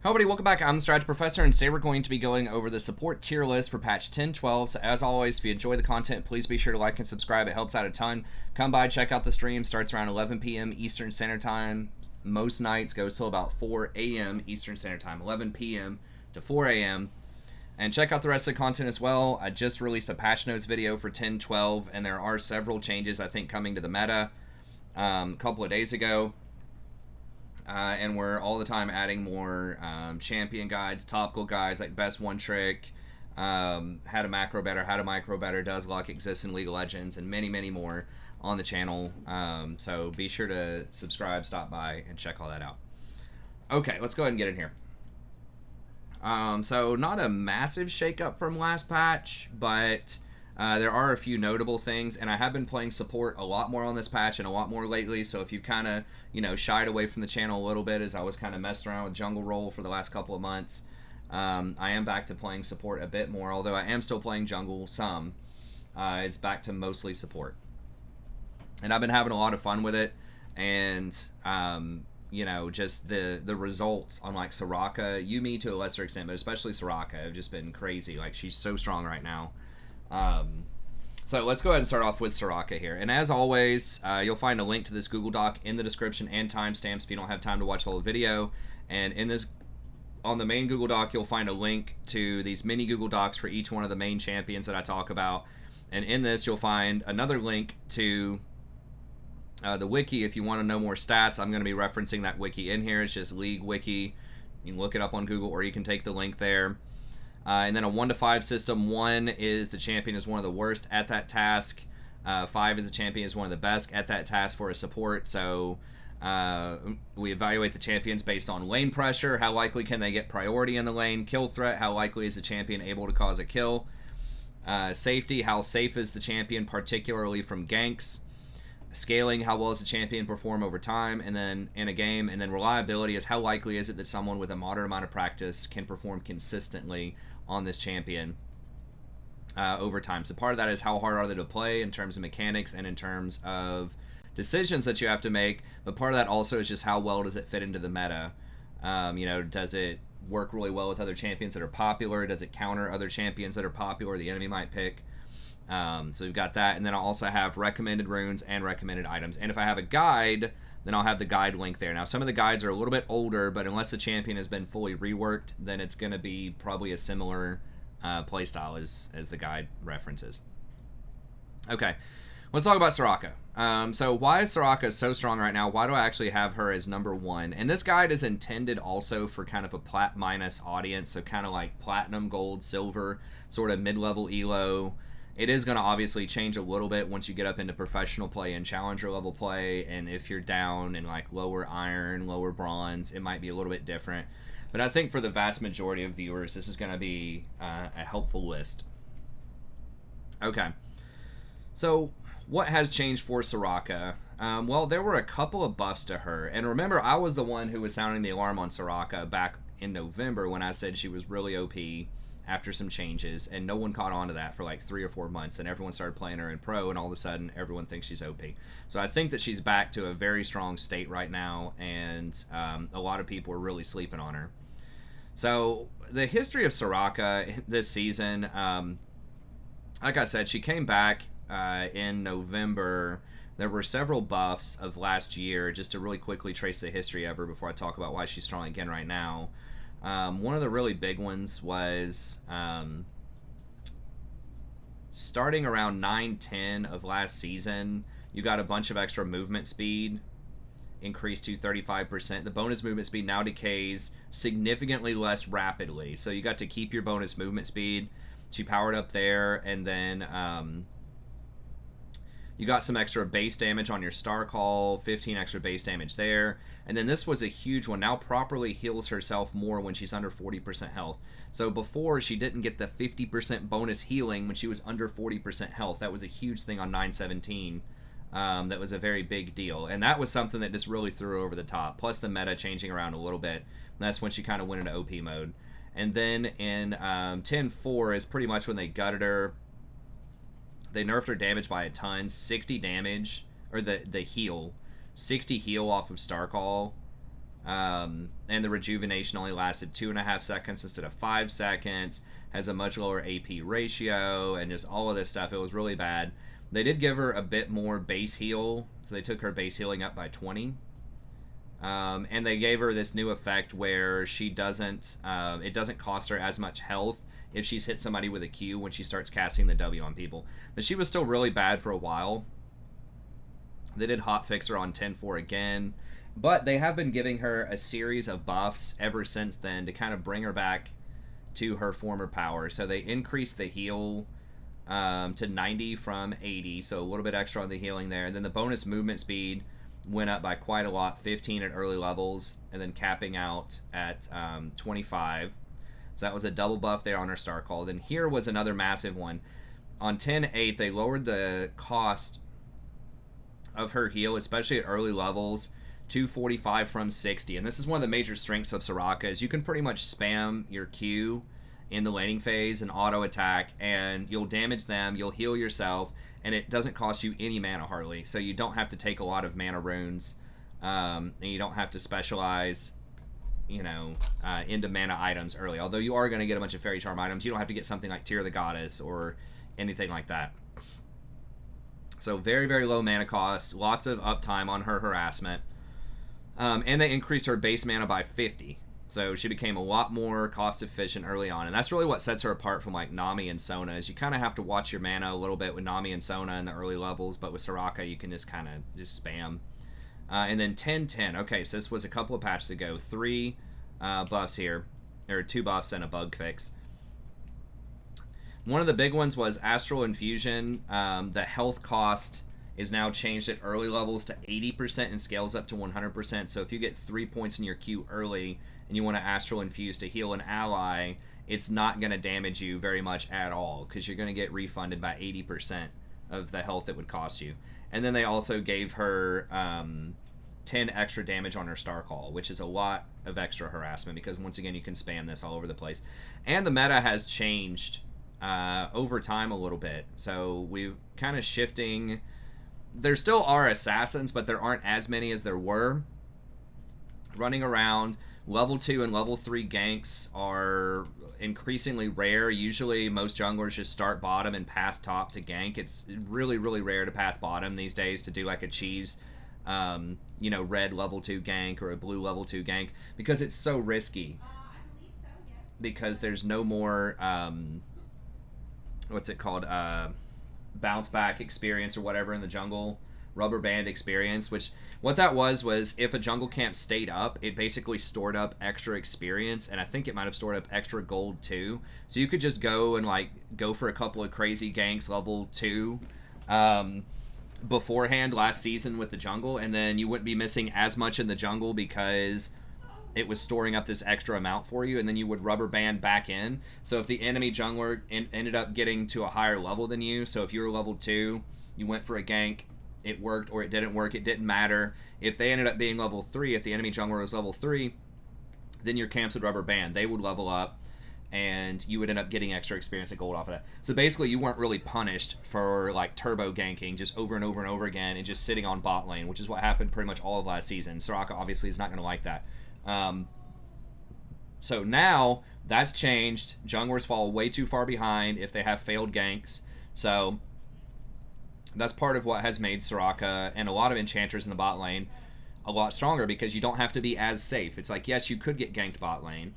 Hello everybody, welcome back. I'm the Strategy Professor, and today we're going to be going over the support tier list for patch 10.12. So as always, if you enjoy the content, please be sure to like and subscribe. It helps out a ton. Come by, check out the stream. Starts around 11 p.m. Eastern Standard Time. Most nights goes till about 4 a.m. Eastern Standard Time, 11 p.m. to 4 a.m. And check out the rest of the content as well. I just released a patch notes video for 10.12, and there are several changes, I think, coming to the meta a couple of days ago. And we're all the time adding more champion guides, topical guides like best one trick, how to macro better, how to micro better, does luck exist in League of Legends, and many, many more on the channel. So be sure to subscribe, stop by, and check all that out. Okay, let's go ahead and get in here. So not a massive shakeup from last patch, but there are a few notable things, and I have been playing support a lot more on this patch and a lot more lately, so if you've kind of, shied away from the channel a little bit as I was kind of messing around with jungle role for the last couple of months, I am back to playing support a bit more, although I am still playing jungle some. It's back to mostly support. And I've been having a lot of fun with it, and, just the results on, like, Soraka, Yuumi to a lesser extent, but especially Soraka, have just been crazy. Like, she's so strong right now. So let's go ahead and start off with Soraka here. And as always, you'll find a link to this Google Doc in the description and timestamps if you don't have time to watch the whole video. And on the main Google Doc, you'll find a link to these mini Google Docs for each one of the main champions that I talk about. And in this, you'll find another link to the wiki if you want to know more stats. I'm going to be referencing that wiki in here. It's just League Wiki. You can look it up on Google, or you can take the link there. And then a 1 to 5 system. 1 is the champion is one of the worst at that task. 5 is the champion is one of the best at that task for a support. So we evaluate the champions based on lane pressure. How likely can they get priority in the lane? Kill threat. How likely is the champion able to cause a kill? Safety. How safe is the champion, particularly from ganks? Scaling, how well does the champion perform over time and then in a game, and then reliability is how likely is it that someone with a moderate amount of practice can perform consistently on this champion over time. So part of that is how hard are they to play in terms of mechanics and in terms of decisions that you have to make, but part of that also is just how well does it fit into the meta. Does it work really well with other champions that are popular? Does it counter other champions that are popular the enemy might pick? So we've got that, and then I'll also have recommended runes and recommended items. And if I have a guide, then I'll have the guide link there. Now, some of the guides are a little bit older, but unless the champion has been fully reworked, then it's going to be probably a similar playstyle as the guide references. Okay, let's talk about Soraka. So why is Soraka so strong right now? Why do I actually have her as number 1? And this guide is intended also for kind of a plat minus audience, so kind of like platinum, gold, silver, sort of mid-level elo. It is going to obviously change a little bit once you get up into professional play and challenger level play, and if you're down in like lower iron, lower bronze, it might be a little bit different. But I think for the vast majority of viewers, this is going to be a helpful list. Okay, so what has changed for Soraka? Well, there were a couple of buffs to her, and remember, I was the one who was sounding the alarm on Soraka back in November when I said she was really OP after some changes, and no one caught on to that for like 3 or 4 months, and everyone started playing her in pro, and all of a sudden everyone thinks she's OP. So I think that she's back to a very strong state right now, and a lot of people are really sleeping on her. So the history of Soraka this season, like I said, she came back in November. There were several buffs of last year, just to really quickly trace the history of her before I talk about why she's strong again right now. One of the really big ones was starting around 9-10 of last season, you got a bunch of extra movement speed, increased to 35%. The bonus movement speed now decays significantly less rapidly, so you got to keep your bonus movement speed. She powered up there, and then you got some extra base damage on your Star Call, 15 extra base damage there. And then this was a huge one. Now properly heals herself more when she's under 40% health. So before, she didn't get the 50% bonus healing when she was under 40% health. That was a huge thing on 917. That was a very big deal. And that was something that just really threw her over the top. Plus the meta changing around a little bit. And that's when she kind of went into OP mode. And then in 10.4 is pretty much when they gutted her. They nerfed her damage by a ton. 60 damage, or the heal. 60 heal off of Star Call. And the rejuvenation only lasted 2.5 seconds instead of 5 seconds. Has a much lower AP ratio, and just all of this stuff. It was really bad. They did give her a bit more base heal, so they took her base healing up by 20. And they gave her this new effect where she doesn't, it doesn't cost her as much health if she's hit somebody with a Q when she starts casting the W on people. But she was still really bad for a while. They did hotfix her on 10-4 again. But they have been giving her a series of buffs ever since then to kind of bring her back to her former power. So they increased the heal to 90 from 80, so a little bit extra on the healing there. And then the bonus movement speed went up by quite a lot, 15 at early levels, and then capping out at 25. So that was a double buff there on her Star Call. Then here was another massive one. On 10-8, they lowered the cost of her heal, especially at early levels, to 45 from 60. And this is one of the major strengths of Soraka, is you can pretty much spam your Q in the laning phase and auto attack, and you'll damage them, you'll heal yourself, and it doesn't cost you any mana hardly. So you don't have to take a lot of mana runes, and you don't have to specialize, you know, into mana items early. Although you are going to get a bunch of Fairy Charm items, you don't have to get something like Tear of the Goddess or anything like that. So very, very low mana cost, lots of uptime on her harassment. And they increased her base mana by 50. So she became a lot more cost efficient early on. And that's really what sets her apart from like Nami and Sona, is you kind of have to watch your mana a little bit with Nami and Sona in the early levels, but with Soraka you can just kind of just spam. And then 10-10. Okay, so this was a couple of patches ago. 3 buffs here, or 2 buffs and a bug fix. One of the big ones was Astral Infusion. The health cost is now changed at early levels to 80% and scales up to 100%. So if you get 3 points in your Q early and you want to Astral Infuse to heal an ally, it's not going to damage you very much at all, because you're going to get refunded by 80% of the health it would cost you. And then they also gave her 10 extra damage on her Star Call, which is a lot of extra harassment, because once again you can spam this all over the place. And the meta has changed over time a little bit. So we're kind of shifting. There still are assassins, but there aren't as many as there were running around. Level 2 and level 3 ganks are increasingly rare. Usually most junglers just start bottom and path top to gank. It's really, really rare to path bottom these days to do like a cheese, you know, red level 2 gank or a blue level 2 gank, because it's so risky. Because there's no more, what's it called, bounce back experience or whatever in the jungle, rubber band experience, which what that was if a jungle camp stayed up, it basically stored up extra experience, and I think it might have stored up extra gold too. So you could just go and like go for a couple of crazy ganks level 2 beforehand last season with the jungle, and then you wouldn't be missing as much in the jungle because it was storing up this extra amount for you, and then you would rubber band back in. So if the enemy jungler ended up getting to a higher level than you, so if you were level 2, you went for a gank, it worked or it didn't work, it didn't matter. If they ended up being level 3, if the enemy jungler was level 3, then your camps would rubber band. They would level up, and you would end up getting extra experience and gold off of that. So basically you weren't really punished for like turbo ganking just over and over and over again and just sitting on bot lane, which is what happened pretty much all of last season. Soraka obviously is not going to like that. So now that's changed. Junglers fall way too far behind if they have failed ganks. So that's part of what has made Soraka and a lot of enchanters in the bot lane a lot stronger, because you don't have to be as safe. It's like, yes, you could get ganked bot lane,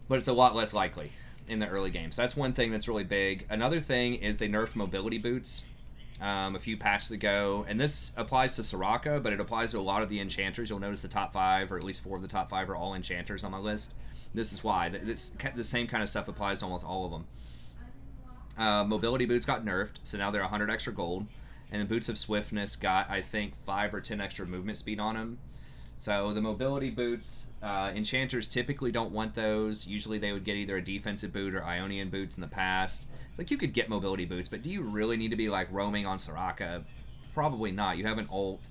but it's a lot less likely in the early game. So that's one thing that's really big. Another thing is they nerfed mobility boots a few patches ago, and this applies to Soraka, but it applies to a lot of the enchanters. You'll notice the top 5, or at least 4 of the top 5, are all enchanters on my list. This is why. The same kind of stuff applies to almost all of them. Mobility boots got nerfed, so now they're 100 extra gold. And the boots of swiftness got, I think, 5 or 10 extra movement speed on them. So the mobility boots, enchanters typically don't want those. Usually they would get either a defensive boot or Ionian boots in the past. It's like you could get mobility boots, but do you really need to be like roaming on Soraka? Probably not. You have an ult,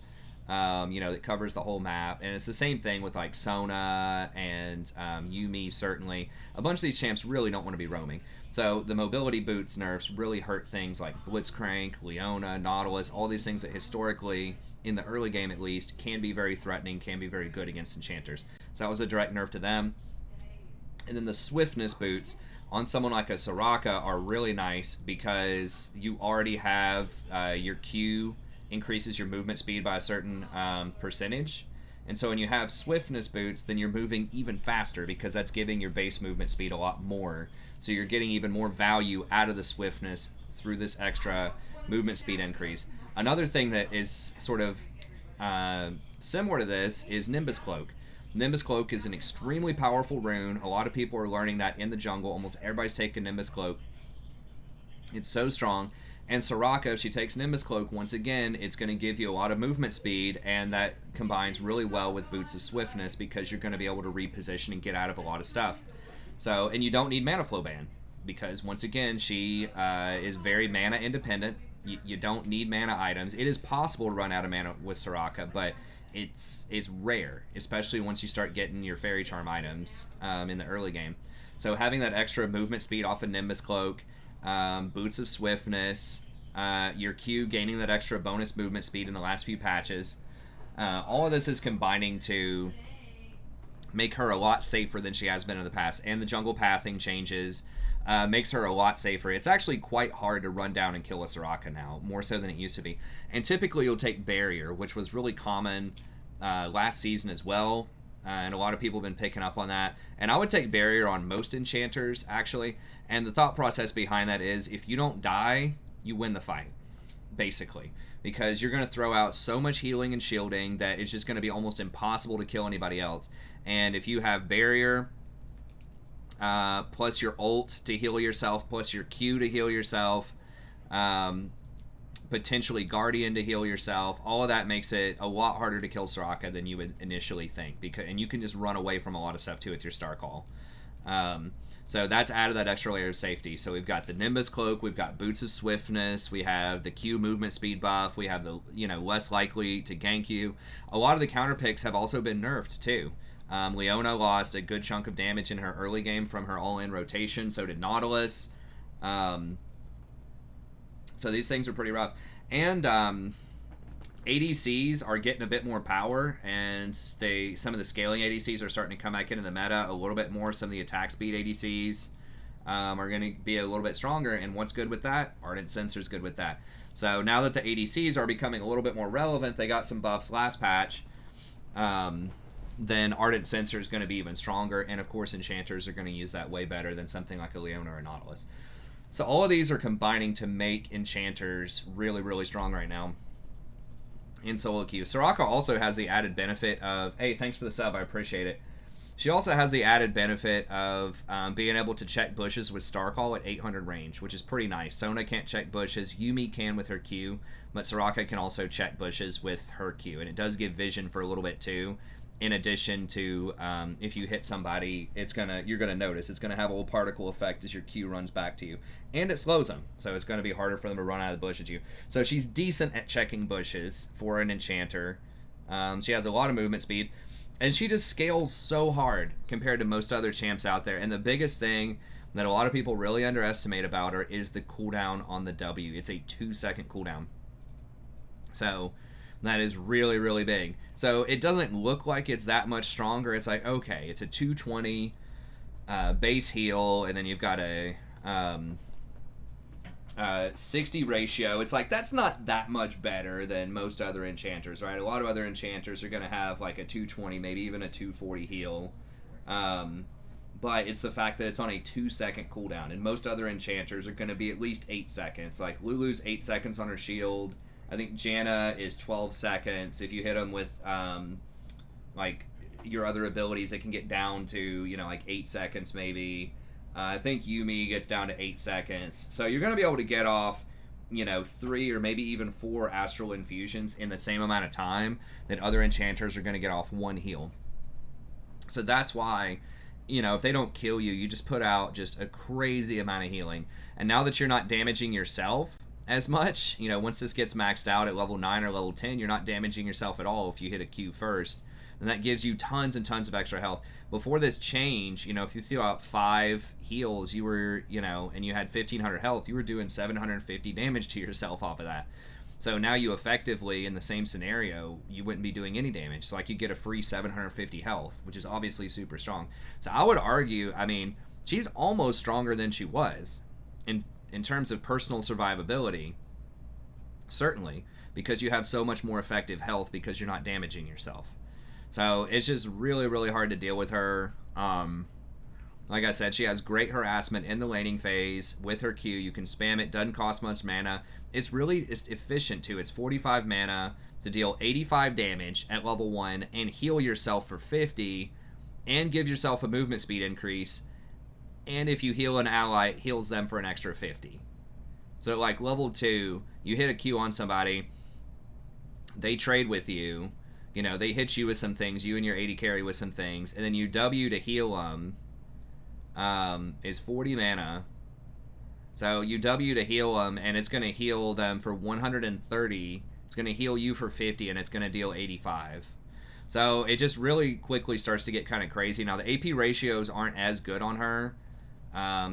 you know, that covers the whole map, and it's the same thing with like Sona and Yuumi. Certainly, a bunch of these champs really don't want to be roaming. So the mobility boots nerfs really hurt things like Blitzcrank, Leona, Nautilus, all these things that historically in the early game at least, can be very threatening, can be very good against enchanters. So that was a direct nerf to them. And then the swiftness boots on someone like a Soraka are really nice because you already have your Q increases your movement speed by a certain percentage. And so when you have swiftness boots, then you're moving even faster because that's giving your base movement speed a lot more. So you're getting even more value out of the swiftness through this extra movement speed increase. Another thing that is sort of similar to this is Nimbus Cloak. Nimbus Cloak is an extremely powerful rune. A lot of people are learning that in the jungle. Almost everybody's taking Nimbus Cloak. It's so strong. And Soraka, if she takes Nimbus Cloak, once again, it's going to give you a lot of movement speed, and that combines really well with Boots of Swiftness because you're going to be able to reposition and get out of a lot of stuff. So, and you don't need Mana Flow Ban because, once again, she is very mana independent. You don't need mana items. It is possible to run out of mana with Soraka, but it's rare, especially once you start getting your Fairy Charm items in the early game. So having that extra movement speed off of Nimbus Cloak, Boots of Swiftness, your Q gaining that extra bonus movement speed in the last few patches. All of this is combining to make her a lot safer than she has been in the past. And the jungle pathing changes makes her a lot safer. It's actually quite hard to run down and kill a Soraka now, more so than it used to be. And typically you'll take Barrier, which was really common last season as well. And a lot of people have been picking up on that. And I would take Barrier on most enchanters, actually. And the thought process behind that is if you don't die, you win the fight, basically. Because you're going to throw out so much healing and shielding that it's just going to be almost impossible to kill anybody else. And if you have Barrier, plus your ult to heal yourself, plus your Q to heal yourself, potentially Guardian to heal yourself, all of that makes it a lot harder to kill Soraka than you would initially think. And you can just run away from a lot of stuff too with your Star Call. So that's added that extra layer of safety. So we've got the Nimbus Cloak, we've got Boots of Swiftness, we have the Q movement speed buff, we have the less likely to gank you. A lot of the counter picks have also been nerfed too. Leona lost a good chunk of damage in her early game from her all-in rotation, so did Nautilus. So these things are pretty rough. And ADCs are getting a bit more power, and some of the scaling ADCs are starting to come back into the meta a little bit more. Some of the attack speed ADCs are going to be a little bit stronger, and what's good with that? Ardent Censor's good with that. So now that the ADCs are becoming a little bit more relevant, they got some buffs last patch, then Ardent Censor is going to be even stronger, and of course Enchanters are going to use that way better than something like a Leona or a Nautilus. So all of these are combining to make Enchanters really, really strong right now in solo queue. Soraka also has the added benefit of, hey, thanks for the sub, I appreciate it. She also has the added benefit of being able to check bushes with Star Call at 800 range, which is pretty nice. Sona can't check bushes, Yuumi can with her Q, but Soraka can also check bushes with her Q, and it does give vision for a little bit too. In addition to, if you hit somebody, you're gonna notice it's gonna have a little particle effect as your Q runs back to you, and it slows them, so it's gonna be harder for them to run out of the bush at you. So she's decent at checking bushes for an enchanter. She has a lot of movement speed, and she just scales so hard compared to most other champs out there. And the biggest thing that a lot of people really underestimate about her is the cooldown on the W. It's a 2-second cooldown. So that is really, really big. So it doesn't look like it's that much stronger. It's like, okay, it's a 220 base heal, and then you've got a 60 ratio. It's like, that's not that much better than most other enchanters, right? A lot of other enchanters are going to have like a 220, maybe even a 240 heal. But it's the fact that it's on a 2-second cooldown, and most other enchanters are going to be at least 8 seconds. Like Lulu's 8 seconds on her shield. I think Janna is 12 seconds. If you hit them with, like, your other abilities, it can get down to, like 8 seconds maybe. I think Yuumi gets down to 8 seconds. So you're going to be able to get off, 3 or maybe even 4 Astral Infusions in the same amount of time that other enchanters are going to get off 1 heal. So that's why, if they don't kill you, you just put out just a crazy amount of healing. And now that you're not damaging yourself as much, once this gets maxed out at level 9 or level 10, you're not damaging yourself at all if you hit a Q first. And that gives you tons and tons of extra health. Before this change, if you threw out 5 heals, you were, and you had 1,500 health, you were doing 750 damage to yourself off of that. So now you effectively, in the same scenario, you wouldn't be doing any damage. So like you get a free 750 health, which is obviously super strong. So I would argue, I mean, she's almost stronger than she was in terms of personal survivability, certainly, because you have so much more effective health because you're not damaging yourself. So it's just really, really hard to deal with her. Like I said, she has great harassment in the laning phase with her Q. You can spam it, doesn't cost much mana. It's efficient too. It's 45 mana to deal 85 damage at level 1 and heal yourself for 50 and give yourself a movement speed increase. And if you heal an ally, it heals them for an extra 50. So like level 2, you hit a Q on somebody, they trade with you, you know, they hit you with some things, you and your AD carry with some things, and then you W to heal them. Is 40 mana. So you W to heal them, and it's going to heal them for 130. It's going to heal you for 50, and it's going to deal 85. So it just really quickly starts to get kind of crazy. Now, the AP ratios aren't as good on her.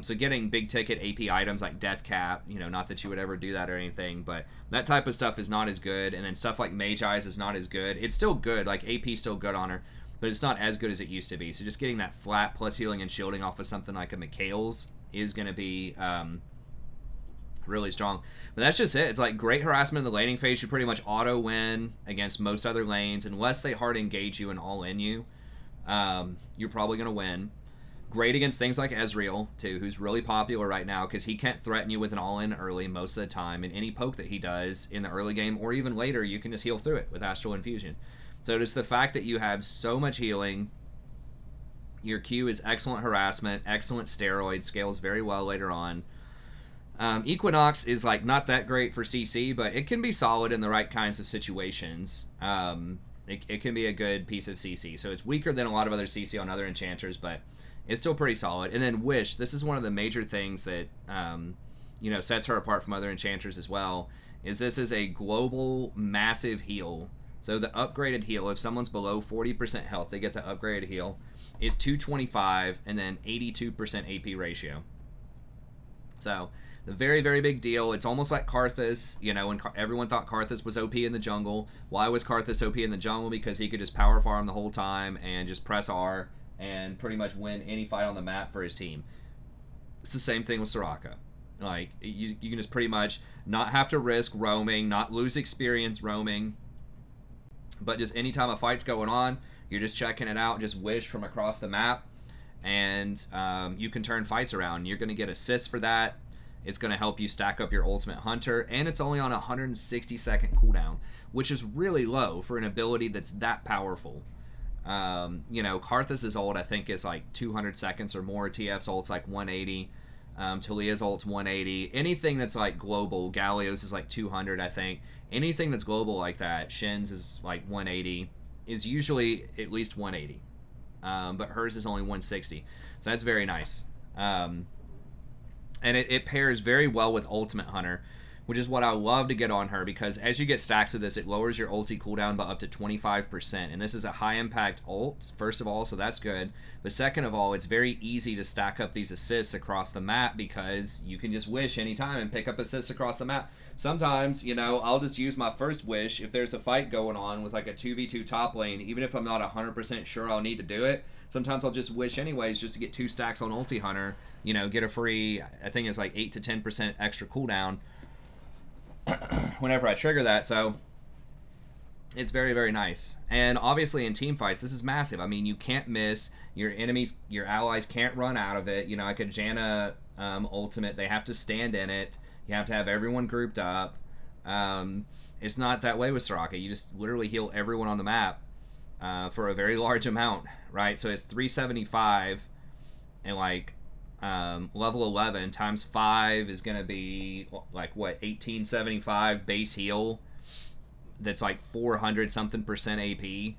So getting big ticket AP items like Death Cap, you know, not that you would ever do that or anything, but that type of stuff is not as good. And then stuff like Mage Eyes is not as good. It's still good, like AP's still good on her, but it's not as good as it used to be. So just getting that flat plus healing and shielding off of something like a Mikael's is going to be really strong. But that's just it. It's like great harassment in the laning phase. You pretty much auto win against most other lanes. Unless they hard engage you and all in you, you're probably going to win. Great against things like Ezreal, too, who's really popular right now because he can't threaten you with an all-in early most of the time. And any poke that he does in the early game or even later, you can just heal through it with Astral Infusion. So just the fact that you have so much healing, your Q is excellent harassment, excellent steroid, scales very well later on. Equinox is like not that great for CC, but it can be solid in the right kinds of situations. It can be a good piece of CC. So it's weaker than a lot of other CC on other enchanters, but it's still pretty solid. And then Wish, this is one of the major things that sets her apart from other enchanters as well, is this is a global massive heal. So the upgraded heal, if someone's below 40% health, they get the upgraded heal, is 225 and then 82% AP ratio. So the very, very big deal. It's almost like Karthus. You know, when everyone thought Karthus was OP in the jungle. Why was Karthus OP in the jungle? Because he could just power farm the whole time and just press R and pretty much win any fight on the map for his team. It's the same thing with Soraka. Like, you can just pretty much not have to risk roaming, not lose experience roaming, but just anytime a fight's going on, you're just checking it out, just Wish from across the map, and you can turn fights around. You're going to get assists for that. It's going to help you stack up your Ultimate Hunter, and it's only on a 160-second cooldown, which is really low for an ability that's that powerful. Karthus' ult, I think, is like 200 seconds or more. TF's ult's like 180. Talia's ult's 180. Anything that's like global, Galio's is like 200, I think. Anything that's global like that, Shen's is like 180, is usually at least 180. But hers is only 160. So that's very nice. And it pairs very well with Ultimate Hunter, which is what I love to get on her, because as you get stacks of this, it lowers your ulti cooldown by up to 25%. And this is a high impact ult, first of all, so that's good. But second of all, it's very easy to stack up these assists across the map because you can just wish anytime and pick up assists across the map. Sometimes, I'll just use my first wish if there's a fight going on with like a 2v2 top lane, even if I'm not 100% sure I'll need to do it. Sometimes I'll just wish anyways just to get 2 stacks on Ulti Hunter, get a free, I think it's like 8 to 10% extra cooldown whenever I trigger that. So it's very, very nice. And obviously in team fights, this is massive. I mean, you can't miss. Your enemies, your allies can't run out of it. Like a Janna ultimate, they have to stand in it. You have to have everyone grouped up. It's not that way with Soraka. You just literally heal everyone on the map for a very large amount, right? So it's 375 and like level 11 times 5 is going to be like what, 1875 base heal. That's like 400 something percent AP.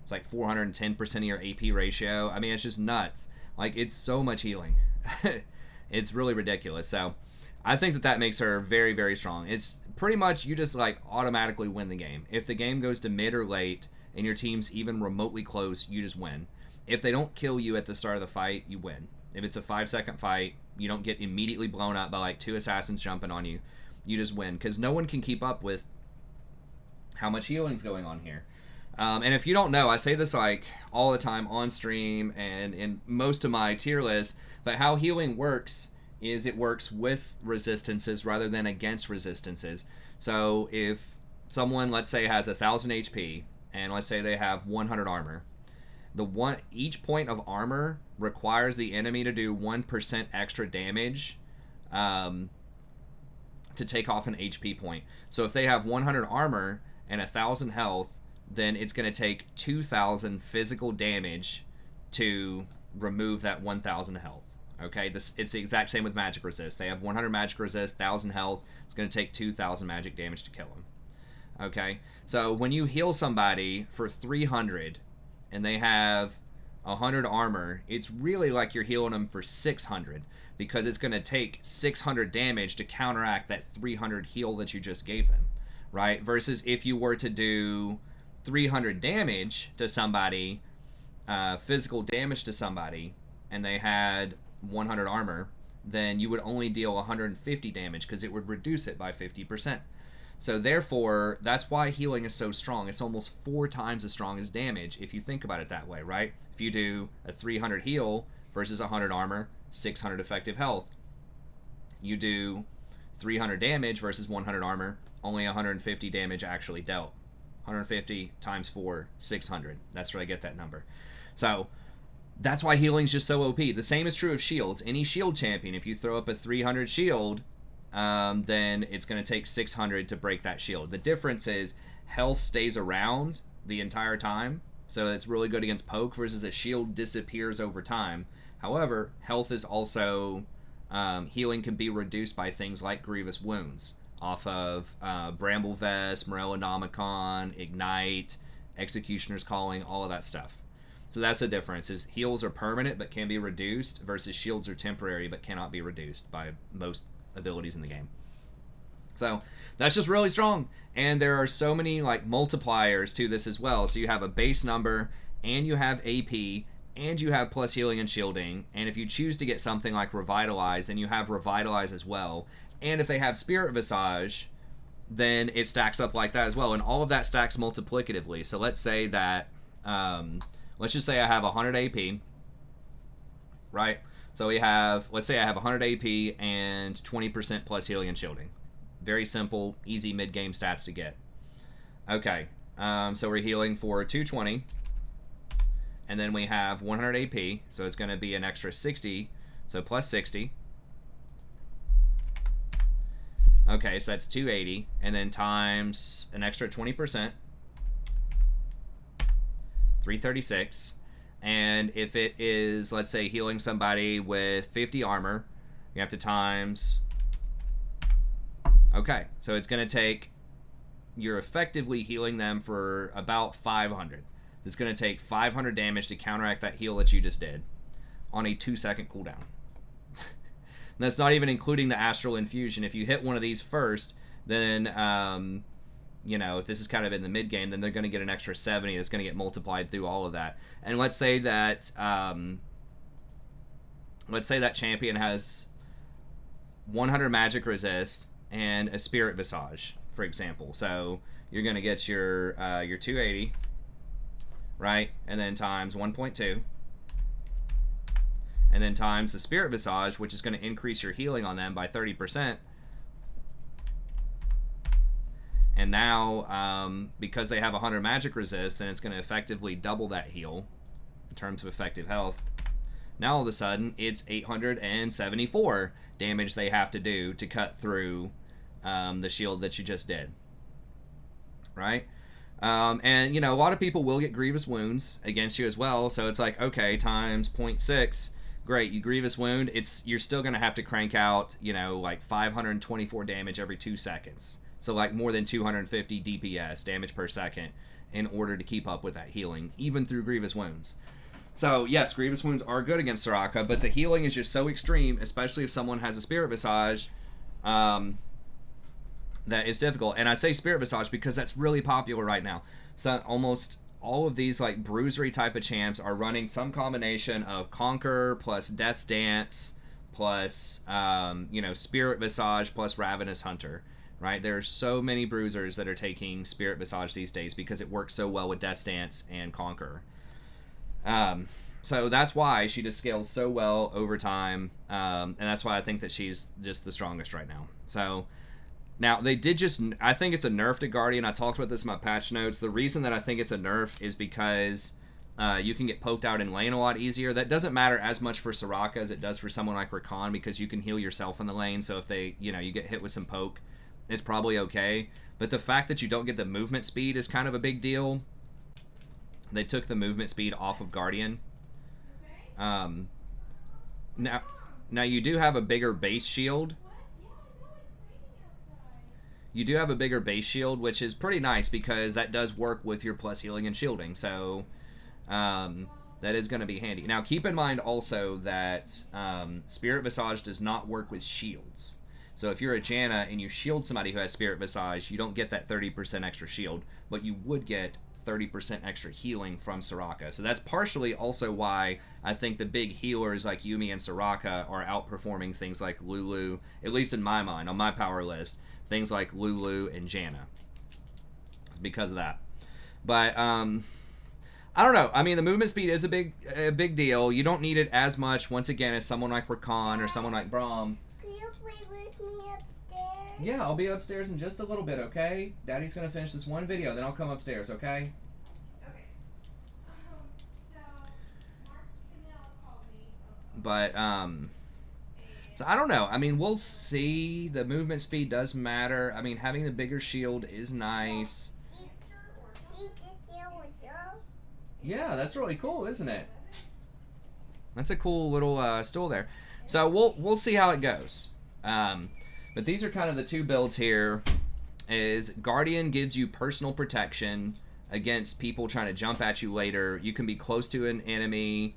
It's like 410% of your AP ratio. I mean, it's just nuts. Like, it's so much healing. It's really ridiculous. So I think that makes her very, very strong. It's pretty much you just like automatically win the game. If the game goes to mid or late and your team's even remotely close, you just win. If they don't kill you at the start of the fight, you win. If it's a 5-second fight, you don't get immediately blown up by like 2 assassins jumping on you. you just win, because no one can keep up with how much healing's going on here. And if you don't know, I say this like all the time on stream and in most of my tier lists, but how healing works is it works with resistances rather than against resistances. So if someone, let's say, has 1,000 HP, and let's say they have 100 armor, each point of armor requires the enemy to do 1% extra damage to take off an HP point. So if they have 100 armor and 1,000 health, then it's going to take 2,000 physical damage to remove that 1,000 health. Okay, it's the exact same with magic resist. They have 100 magic resist, 1,000 health. It's going to take 2,000 magic damage to kill them. Okay, so when you heal somebody for 300 and they have 100 armor, it's really like you're healing them for 600, because it's going to take 600 damage to counteract that 300 heal that you just gave them, right? Versus if you were to do 300 damage to somebody, physical damage to somebody, and they had 100 armor, then you would only deal 150 damage, because it would reduce it by 50%. So therefore, that's why healing is so strong. It's almost 4 times as strong as damage if you think about it that way, right? If you do a 300 heal versus 100 armor, 600 effective health. You do 300 damage versus 100 armor, only 150 damage actually dealt. 150 times 4, 600. That's where I get that number. So that's why healing's just so OP. The same is true of shields. Any shield champion, if you throw up a 300 shield, then it's going to take 600 to break that shield. The difference is health stays around the entire time, so it's really good against poke, versus a shield disappears over time. However, health is also, healing can be reduced by things like Grievous Wounds off of Bramble Vest, Morellonomicon, Ignite, Executioner's Calling, all of that stuff. So that's the difference, is heals are permanent but can be reduced, versus shields are temporary but cannot be reduced by most abilities in the game. So that's just really strong. And there are so many like multipliers to this as well. So you have a base number, and you have AP, and you have plus healing and shielding. And if you choose to get something like Revitalize, then you have Revitalize as well. And if they have Spirit Visage, then it stacks up like that as well. And all of that stacks multiplicatively. So let's say that, let's just say I have 100 AP, right? So let's say I have 100 AP and 20% plus healing and shielding. Very simple, easy mid-game stats to get. Okay, so we're healing for 220. And then we have 100 AP, so it's going to be an extra 60, so plus 60. Okay, so that's 280, and then times an extra 20%, 336. And if it is, let's say, healing somebody with 50 armor, you have to times... Okay, so it's going to take... You're effectively healing them for about 500. It's going to take 500 damage to counteract that heal that you just did on a 2-second cooldown. That's not even including the Astral Infusion. If you hit one of these first, then, you know, if this is kind of in the mid-game, then they're going to get an extra 70 that's going to get multiplied through all of that. And let's say that champion has 100 magic resist and a Spirit Visage, for example. So you're going to get your 280, right? And then times 1.2. And then times the Spirit Visage, which is going to increase your healing on them by 30%. And now, because they have 100 magic resist, then it's going to effectively double that heal in terms of effective health. Now all of a sudden, it's 874 damage they have to do to cut through the shield that you just did. Right? And, you know, a lot of people will get Grievous Wounds against you as well. So it's like, okay, times 0.6. Great, you Grievous Wound. You're still going to have to crank out, you know, like 524 damage every 2 seconds. So like more than 250 DPS, damage per second, in order to keep up with that healing, even through Grievous Wounds. So yes, Grievous Wounds are good against Soraka, but the healing is just so extreme, especially if someone has a Spirit Visage, that is difficult. And I say Spirit Visage because that's really popular right now. So almost all of these like bruisery type of champs are running some combination of Conquer plus Death's Dance plus, you know, Spirit Visage plus Ravenous Hunter. right? There are so many bruisers that are taking Spirit Visage these days because it works so well with Death's Dance and Conquer. So that's why she just scales so well over time, and that's why I think that she's just the strongest right now. So now they did just, I think it's a nerf to Guardian. I talked about this in my patch notes. The reason that I think it's a nerf is because you can get poked out in lane a lot easier. That doesn't matter as much for Soraka as it does for someone like Rakan, because you can heal yourself in the lane. So if they, you get hit with some poke, it's probably okay. But the fact that you don't get the movement speed is kind of a big deal. They took the movement speed off of Guardian. Now you do have a bigger base shield. You do have a bigger base shield, which is pretty nice because that does work with your plus healing and shielding. So that is going to be handy. Now keep in mind also that Spirit Visage does not work with shields. So if you're a Janna and you shield somebody who has Spirit Visage, you don't get that 30% extra shield, but you would get 30% extra healing from Soraka. So that's partially also why I think the big healers like Yuumi and Soraka are outperforming things like Lulu, at least in my mind, on my power list, things like Lulu and Janna. It's because of that. But I don't know. I mean, the movement speed is a big deal. You don't need it as much, once again, as someone like Rakan or someone like Braum. Can you play with me upstairs? Yeah, I'll be upstairs in just a little bit, okay? Daddy's going to finish this one video, then I'll come upstairs, okay? Okay. But, so I don't know. I mean, we'll see. The movement speed does matter. I mean, having the bigger shield is nice. Yeah, that's really cool, isn't it? That's a cool little stool there. So we'll see how it goes. But these are kind of the two builds here. Is Guardian gives you personal protection against people trying to jump at you later. You can be close to an enemy,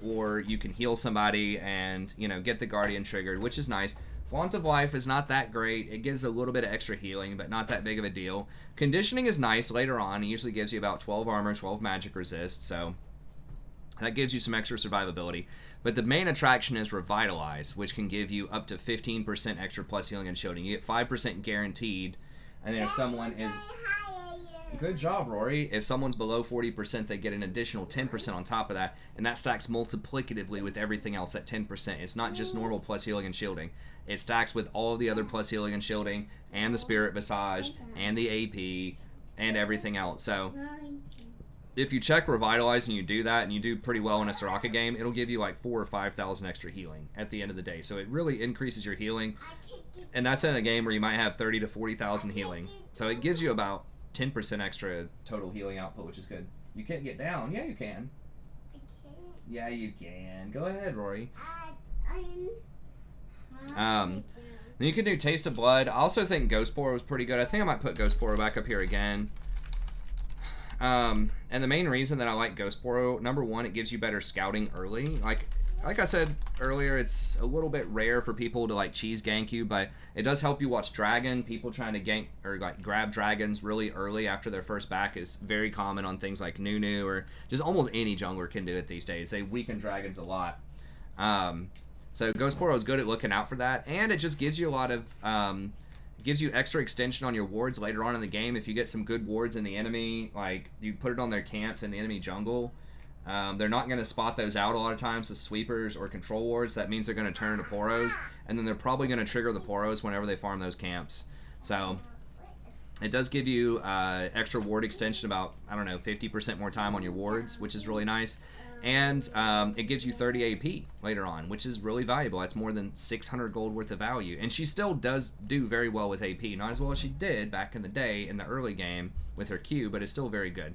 or you can heal somebody and get the Guardian triggered, which is nice. Flaunt of Life is not that great. It gives a little bit of extra healing, but not that big of a deal. Conditioning is nice later on. It usually gives you about 12 armor, 12 magic resist, so that gives you some extra survivability. But the main attraction is Revitalize, which can give you up to 15% extra plus healing and shielding. You get 5% guaranteed, and then if someone is... Good job, Rory. If someone's below 40%, they get an additional 10% on top of that, and that stacks multiplicatively with everything else at 10%. It's not just normal plus healing and shielding. It stacks with all of the other plus healing and shielding, and the Spirit Visage, and the AP, and everything else. So, if you check Revitalize and you do that, and you do pretty well in a Soraka game, it'll give you like 4,000 or 5,000 extra healing at the end of the day. So it really increases your healing, and that's in a game where you might have 30,000 to 40,000 healing. So it gives you about 10% extra total healing output, which is good. You can't get down. Yeah, you can. I can't. Yeah, you can. Go ahead, Rory. I'm Then you can do Taste of Blood. I also think Ghost Poro was pretty good. I think I might put Ghost Poro back up here again. And the main reason that I like Ghost Poro, number one, it gives you better scouting early. Like I said earlier, it's a little bit rare for people to like cheese gank you, but it does help you watch Dragon. People trying to gank or like grab dragons really early after their first back is very common on things like Nunu, or just almost any jungler can do it these days. They weaken dragons a lot. So Ghost Poro is good at looking out for that, and it just gives you a lot of gives you extra extension on your wards later on in the game. If you get some good wards in the enemy, like you put it on their camps in the enemy jungle, they're not going to spot those out a lot of times as sweepers or control wards. That means they're going to turn into Poros, and then they're probably going to trigger the Poros whenever they farm those camps. So it does give you extra ward extension, about, I don't know, 50% more time on your wards, which is really nice. And it gives you 30 AP later on, which is really valuable. That's more than 600 gold worth of value. And she still does do very well with AP. Not as well as she did back in the day in the early game with her Q, but it's still very good.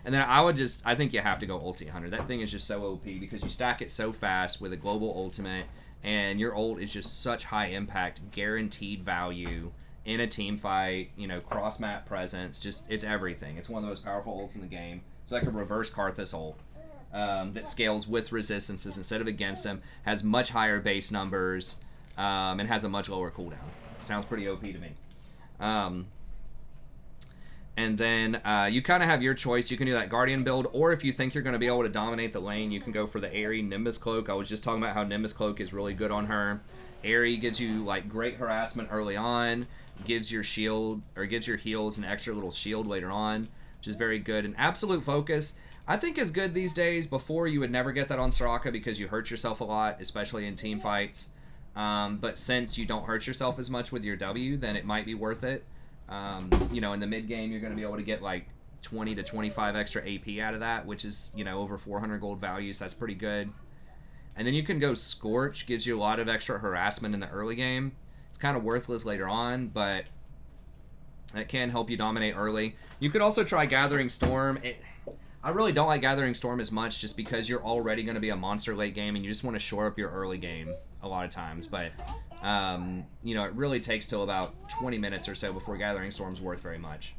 And then I think you have to go Ulti Hunter. That thing is just so OP because you stack it so fast with a global ultimate, and your ult is just such high impact, guaranteed value in a team fight, cross map presence, just it's everything. It's one of the most powerful ults in the game. It's like a reverse Karthus ult. That scales with resistances instead of against them, has much higher base numbers, and has a much lower cooldown. Sounds pretty OP to me. And then you kind of have your choice. You can do that Guardian build, or if you think you're going to be able to dominate the lane, you can go for the Aerie Nimbus Cloak. I was just talking about how Nimbus Cloak is really good on her. Aerie gives you like great harassment early on. gives your shield, or gives your heals an extra little shield later on, which is very good. And Absolute Focus, I think, is good these days. Before, you would never get that on Soraka because you hurt yourself a lot, especially in team fights. But since you don't hurt yourself as much with your W, then it might be worth it. You know, in the mid game, you're going to be able to get like 20 to 25 extra AP out of that, which is, you know, over 400 gold value, so that's pretty good. And then you can go Scorch, gives you a lot of extra harassment in the early game. It's kind of worthless later on, but it can help you dominate early. You could also try Gathering Storm. I really don't like Gathering Storm as much just because you're already going to be a monster late game and you just want to shore up your early game a lot of times. But, you know, it really takes till about 20 minutes or so before Gathering Storm's worth very much.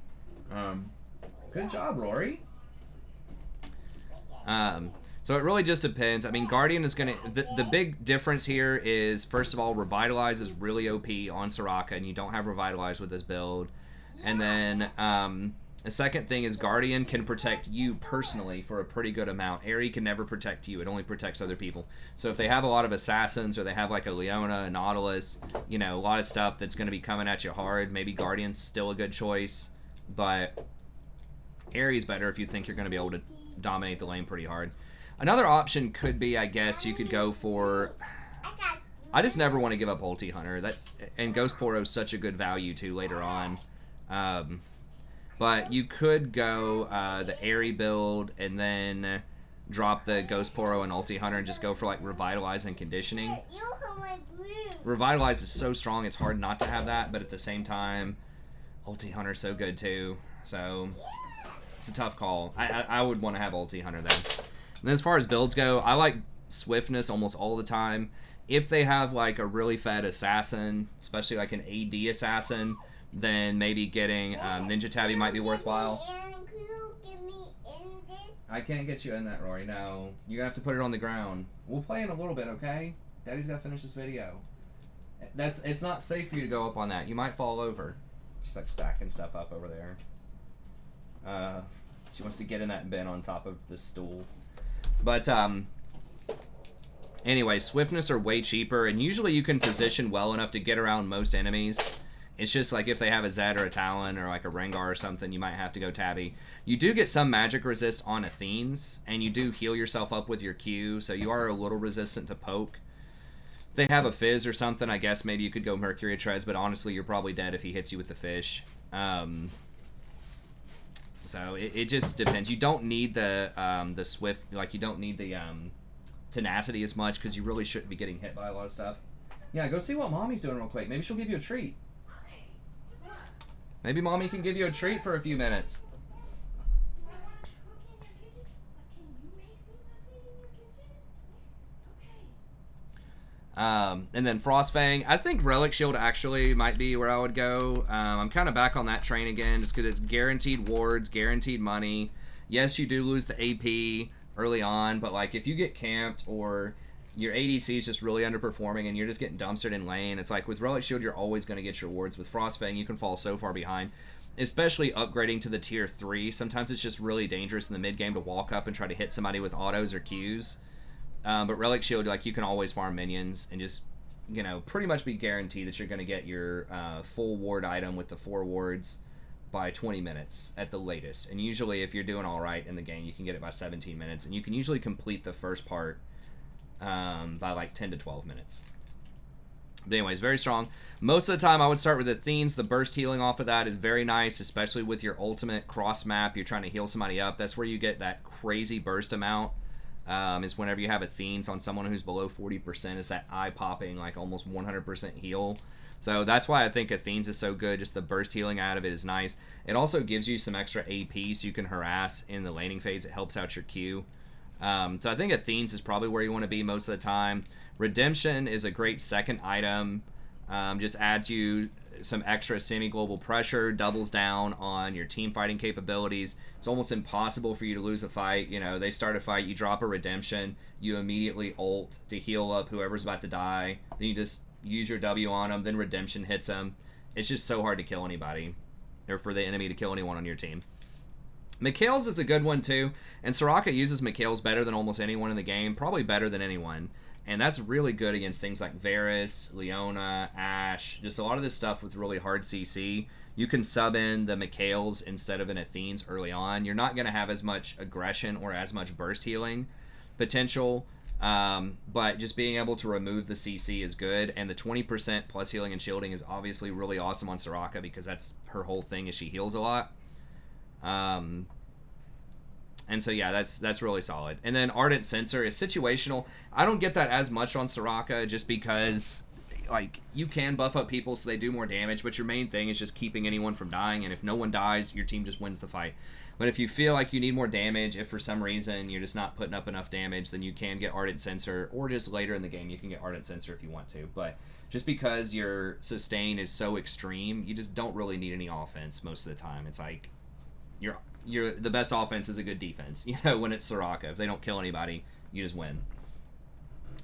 Good job, Rory. So it really just depends. I mean, Guardian is going to... The big difference here is, first of all, Revitalize is really OP on Soraka, and you don't have Revitalize with this build. And then the second thing is Guardian can protect you personally for a pretty good amount. Aerie can never protect you. It only protects other people. So if they have a lot of Assassins, or they have like a Leona, a Nautilus, you know, a lot of stuff that's going to be coming at you hard, maybe Guardian's still a good choice. But Aerie's better if you think you're going to be able to dominate the lane pretty hard. Another option could be, I guess, you could go for... I just never want to give up Ulti Hunter. And Ghost Poro is such a good value, too, later on. But you could go the Aerie build and then drop the Ghost Poro and Ulti Hunter and just go for, like, Revitalize and Conditioning. Revitalize is so strong, it's hard not to have that, but at the same time, Ulti Hunter's so good, too. So, it's a tough call. I would want to have Ulti Hunter then. And as far as builds go, I like Swiftness almost all the time. If they have like a really fed assassin, especially like an AD assassin, then maybe getting Ninja Tabby might be worthwhile. I can't get you in that, Rory. No, you're gonna have to put it on the ground. We'll play in a little bit, okay? Daddy's gotta finish this video. It's not safe for you to go up on that. You might fall over. She's like stacking stuff up over there. She wants to get in that bin on top of the stool. But, anyway, Swiftness are way cheaper, and usually you can position well enough to get around most enemies. It's just like if they have a Zed or a Talon or like a Rengar or something, you might have to go Tabby. You do get some magic resist on Athenes, and you do heal yourself up with your Q, so you are a little resistant to poke. If they have a Fizz or something, I guess maybe you could go Mercury Treads, but honestly, you're probably dead if he hits you with the fish. So it just depends. You don't need the Swift, like you don't need the tenacity as much because you really shouldn't be getting hit by a lot of stuff. Yeah, go see what Mommy's doing real quick. Maybe she'll give you a treat. Maybe Mommy can give you a treat for a few minutes. And then Frostfang. I think Relic Shield actually might be where I would go. I'm kind of back on that train again just because it's guaranteed wards, guaranteed money. Yes, you do lose the AP early on, but like if you get camped or your ADC is just really underperforming and you're just getting dumpstered in lane, it's like with Relic Shield, you're always going to get your wards. With Frostfang, you can fall so far behind, especially upgrading to the tier 3. Sometimes it's just really dangerous in the mid game to walk up and try to hit somebody with autos or Qs. But Relic Shield, like, you can always farm minions and just, you know, pretty much be guaranteed that you're going to get your full ward item with the 4 wards by 20 minutes at the latest. And usually, if you're doing all right in the game, you can get it by 17 minutes. And you can usually complete the first part by, like, 10 to 12 minutes. But anyways, very strong. Most of the time, I would start with Athenes. The burst healing off of that is very nice, especially with your ultimate cross map. You're trying to heal somebody up. That's where you get that crazy burst amount. Is whenever you have Athenes on someone who's below 40%, it's that eye-popping, like, almost 100% heal. So that's why I think Athenes is so good. Just the burst healing out of it is nice. It also gives you some extra AP so you can harass in the laning phase. It helps out your Q. So I think Athenes is probably where you want to be most of the time. Redemption is a great second item. Just adds you some extra semi-global pressure, doubles down on your team fighting capabilities. It's almost impossible for you to lose a fight. You know, they start a fight, you drop a redemption, you immediately ult to heal up whoever's about to die. Then you just use your W on them, then redemption hits them. It's just so hard to kill anybody, or for the enemy to kill anyone on your team. Mikhail's is a good one too, and Soraka uses Mikhail's better than almost anyone in the game, probably better than anyone. And that's really good against things like Varus, Leona, Ashe, just a lot of this stuff with really hard CC. You can sub in the Mikaels instead of an Athene's early on. You're not going to have as much aggression or as much burst healing potential, but just being able to remove the CC is good. And the 20% plus healing and shielding is obviously really awesome on Soraka because that's her whole thing is she heals a lot. And so yeah, that's really solid. And then Ardent Censer is situational. I don't get that as much on Soraka just because like you can buff up people so they do more damage, but your main thing is just keeping anyone from dying, and if no one dies, your team just wins the fight. But if you feel like you need more damage, if for some reason you're just not putting up enough damage, then you can get Ardent Censer, or just later in the game you can get Ardent Censer if you want to. But just because your sustain is so extreme, you just don't really need any offense most of the time. It's like you're the best offense is a good defense, you know, when it's Soraka. If they don't kill anybody, you just win.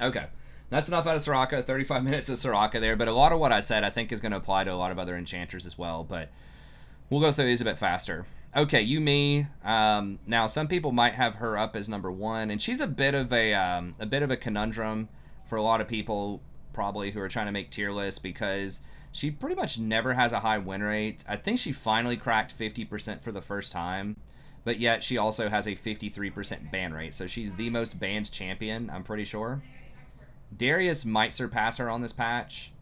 Okay. That's enough out of Soraka. 35 minutes of Soraka there, but a lot of what I said I think is going to apply to a lot of other enchanters as well, but we'll go through these a bit faster. Okay, Yuumi. Now some people might have her up as number 1, and she's a bit of a conundrum for a lot of people probably who are trying to make tier lists because she pretty much never has a high win rate. I think she finally cracked 50% for the first time, but yet she also has a 53% ban rate, so she's the most banned champion, I'm pretty sure. Darius might surpass her on this patch.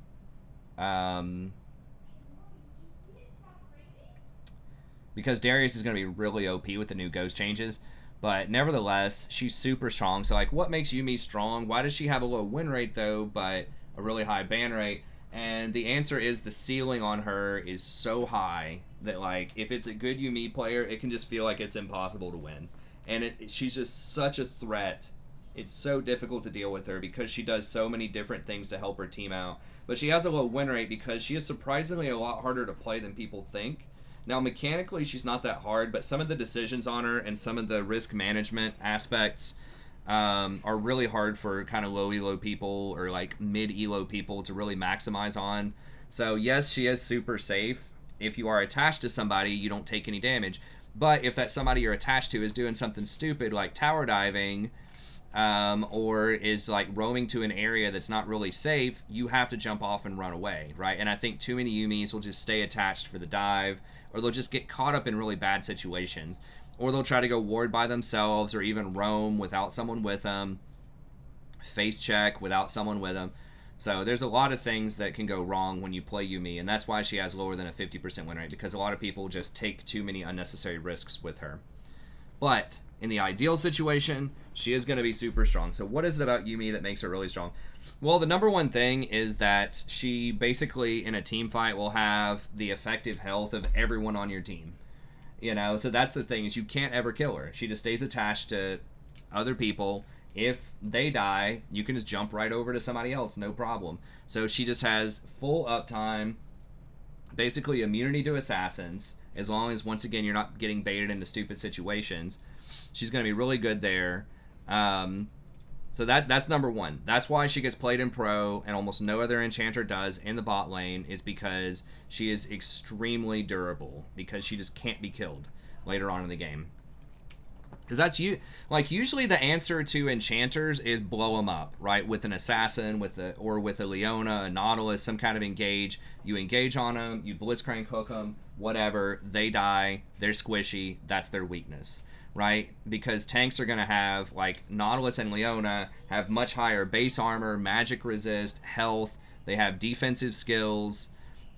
Because Darius is going to be really OP with the new ghost changes. But nevertheless, she's super strong. So, like, what makes Yuumi strong? Why does she have a low win rate, though, but a really high ban rate? And the answer is the ceiling on her is so high that, like, if it's a good Yuumi player, it can just feel like it's impossible to win. And she's just such a threat. It's so difficult to deal with her because she does so many different things to help her team out. But she has a low win rate because she is surprisingly a lot harder to play than people think. Now, mechanically, she's not that hard, but some of the decisions on her and some of the risk management aspects are really hard for kind of low elo people or like mid elo people to really maximize on. So yes, she is super safe. If you are attached to somebody, you don't take any damage. But if that somebody you're attached to is doing something stupid like tower diving, or is like roaming to an area that's not really safe, you have to jump off and run away, right? And I think too many Yuumis will just stay attached for the dive, or they'll just get caught up in really bad situations, or they'll try to go ward by themselves, or even roam without someone with them, face check without someone with them. So there's a lot of things that can go wrong when you play Yuumi, and that's why she has lower than a 50% win rate, because a lot of people just take too many unnecessary risks with her. But in the ideal situation, she is going to be super strong. So what is it about Yuumi that makes her really strong? Well, the number one thing is that she basically, in a team fight, will have the effective health of everyone on your team. You know, so that's the thing, is you can't ever kill her. She just stays attached to other people. If they die, you can just jump right over to somebody else, no problem. So she just has full uptime, basically immunity to assassins, as long as, once again, you're not getting baited into stupid situations. She's going to be really good there. So that's number one. That's why she gets played in pro, and almost no other enchanter does in the bot lane, is because she is extremely durable, because she just can't be killed later on in the game. Because that's usually the answer to enchanters is blow them up, right? With an assassin, or with a Leona, a Nautilus, some kind of engage. You engage on them, you blitzcrank hook them, whatever. They die. They're squishy. That's their weakness, right? Because tanks are going to have, like, Nautilus and Leona have much higher base armor, magic resist, health. They have defensive skills,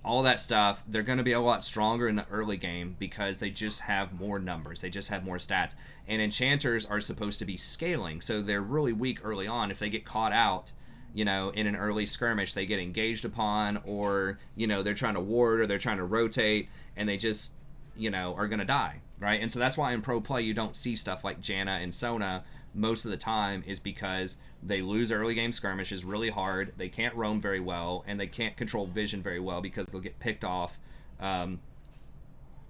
all that stuff. They're going to be a lot stronger in the early game because they just have more numbers. They just have more stats. And enchanters are supposed to be scaling, so they're really weak early on. If they get caught out, you know, in an early skirmish, they get engaged upon, or, you know, they're trying to ward, or they're trying to rotate, and they just, you know, are going to die, right? And so that's why in pro play you don't see stuff like Janna and Sona most of the time, is because they lose early game skirmishes really hard, they can't roam very well, and they can't control vision very well because they'll get picked off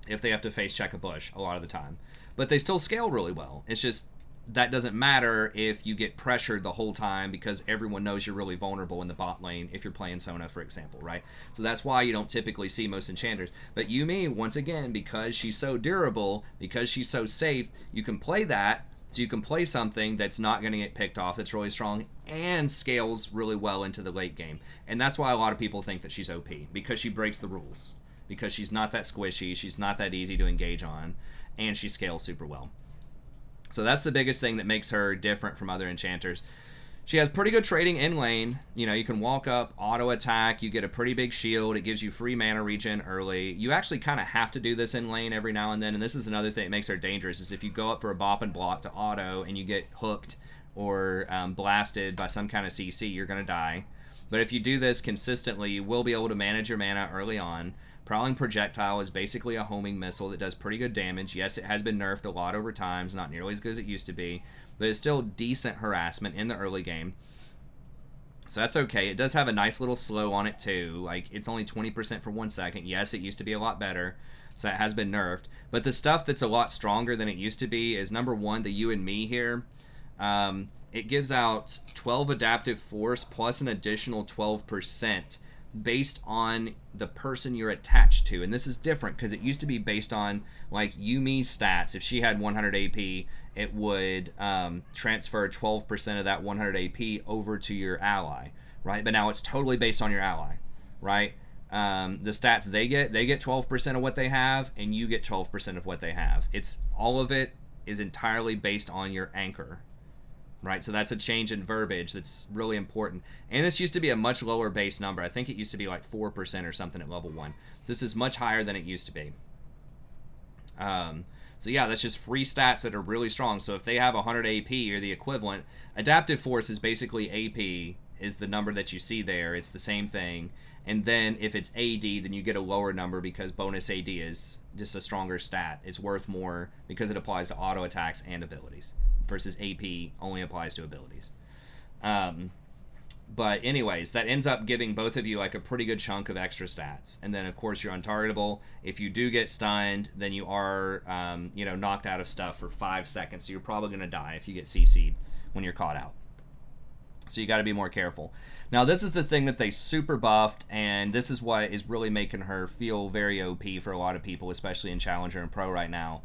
if they have to face check a bush a lot of the time. But they still scale really well. It's just that doesn't matter if you get pressured the whole time, because everyone knows you're really vulnerable in the bot lane if you're playing Sona, for example, right? So that's why you don't typically see most enchanters. But Yuumi, once again, because she's so durable, because she's so safe, you can play that, So you can play something that's not going to get picked off, that's really strong, and scales really well into the late game. And that's why a lot of people think that she's OP, because she breaks the rules. Because she's not that squishy, she's not that easy to engage on, and she scales super well. So that's the biggest thing that makes her different from other enchanters. She has pretty good trading in lane. You know, you can walk up, auto attack, you get a pretty big shield, it gives you free mana regen early. You actually kind of have to do this in lane every now and then, and this is another thing that makes her dangerous, is if you go up for a bop and block to auto and you get hooked or blasted by some kind of CC, you're going to die. But if you do this consistently, you will be able to manage your mana early on. Prowling Projectile is basically a homing missile that does pretty good damage. Yes, it has been nerfed a lot over time. It's not nearly as good as it used to be, but it's still decent harassment in the early game. So that's okay. It does have a nice little slow on it too. Like, it's only 20% for 1 second. Yes, it used to be a lot better, so it has been nerfed. But the stuff that's a lot stronger than it used to be is, number one, the You and Me here. It gives out 12 adaptive force plus an additional 12% based on the person you're attached to. And this is different because it used to be based on like Yumi's stats. If she had 100 AP, it would transfer 12% of that 100 AP over to your ally, right? But now it's totally based on your ally, right? The stats they get 12% of what they have, and you get 12% of what they have. It's all of it is entirely based on your anchor, right? So that's a change in verbiage that's really important. And this used to be a much lower base number. I think it used to be like 4% or something at level 1. This is much higher than it used to be. So yeah, that's just free stats that are really strong. So if they have 100 AP or the equivalent, adaptive force is basically AP is the number that you see there. It's the same thing. And then if it's AD, then you get a lower number because bonus AD is just a stronger stat. It's worth more because it applies to auto attacks and abilities, versus AP only applies to abilities. But anyways, that ends up giving both of you like a pretty good chunk of extra stats. And then of course you're untargetable. If you do get stunned, then you are knocked out of stuff for 5 seconds. So you're probably going to die if you get CC'd when you're caught out. So you got to be more careful. Now this is the thing that they super buffed, and this is what is really making her feel very OP for a lot of people, especially in Challenger and Pro right now.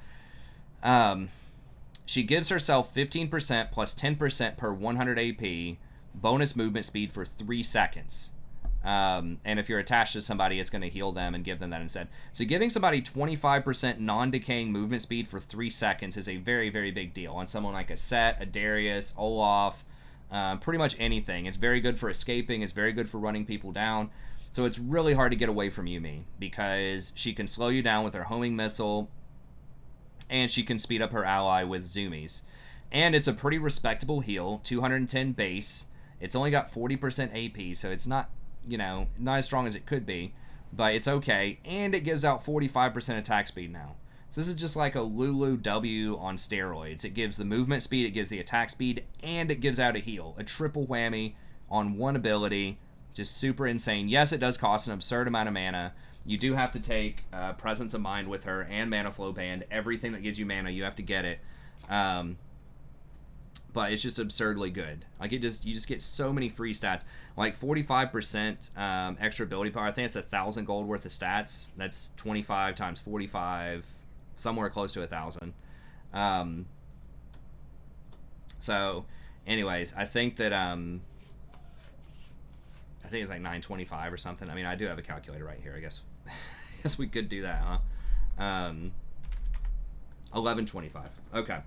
She gives herself 15% plus 10% per 100 AP, bonus movement speed for 3 seconds. And if you're attached to somebody, it's going to heal them and give them that instead. So giving somebody 25% non-decaying movement speed for 3 seconds is a very, very big deal. On someone like a Set, a Darius, Olaf, pretty much anything. It's very good for escaping. It's very good for running people down. So it's really hard to get away from Yuumi because she can slow you down with her homing missile, and she can speed up her ally with zoomies. And it's a pretty respectable heal, 210 base. It's only got 40% AP, so it's not, not as strong as it could be, but it's okay. And it gives out 45% attack speed now. So this is just like a Lulu W on steroids. It gives the movement speed, it gives the attack speed, and it gives out a heal. A triple whammy on one ability. Just super insane. Yes, it does cost an absurd amount of mana. You do have to take Presence of Mind with her and Mana Flow Band. Everything that gives you mana, you have to get it. But it's just absurdly good. Like you just get so many free stats. Like 45% extra ability power. I think it's 1,000 gold worth of stats. That's 25 times 45, somewhere close to 1,000. So, anyways, I think that I think it's like 925 or something. I mean, I do have a calculator right here. I guess we could do that, huh? 1125. Okay.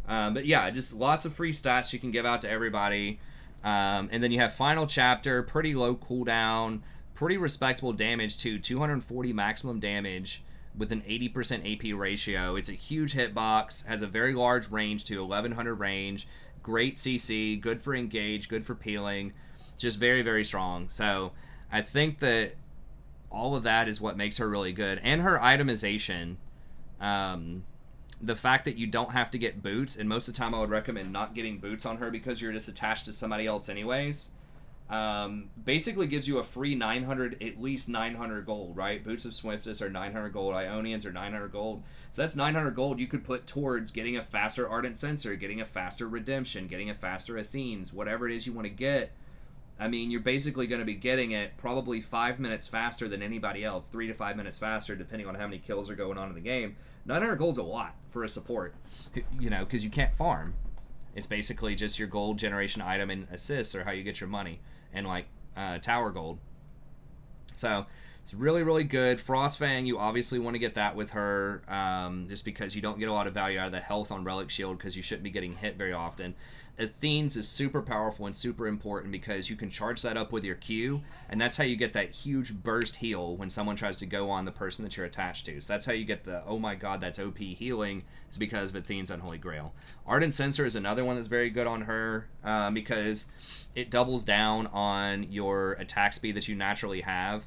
But yeah, just lots of free stats you can give out to everybody. And then you have Final Chapter, pretty low cooldown, pretty respectable damage too, 240 maximum damage with an 80% AP ratio. It's a huge hitbox, has a very large range too, 1100 range, great CC, good for engage, good for peeling, just very, very strong. So I think that all of that is what makes her really good. And her itemization, the fact that you don't have to get boots, and most of the time I would recommend not getting boots on her because you're just attached to somebody else anyways, basically gives you a free 900, at least 900 gold, right? Boots of Swiftus are 900 gold, Ionians are 900 gold. So that's 900 gold you could put towards getting a faster Ardent Censer, getting a faster Redemption, getting a faster Athenes, whatever it is you want to get. I mean, you're basically going to be getting it probably 5 minutes faster than anybody else, 3 to 5 minutes faster, depending on how many kills are going on in the game. 900 gold's a lot for a support, because you can't farm. It's basically just your gold generation item and assists are how you get your money and like tower gold. So it's really, really good. Frostfang, you obviously want to get that with her, just because you don't get a lot of value out of the health on Relic Shield because you shouldn't be getting hit very often. Athene's is super powerful and super important because you can charge that up with your Q, and that's how you get that huge burst heal when someone tries to go on the person that you're attached to. So that's how you get the, oh my god, that's OP healing, is because of Athene's Unholy Grail. Ardent Censer is another one that's very good on her, because it doubles down on your attack speed that you naturally have.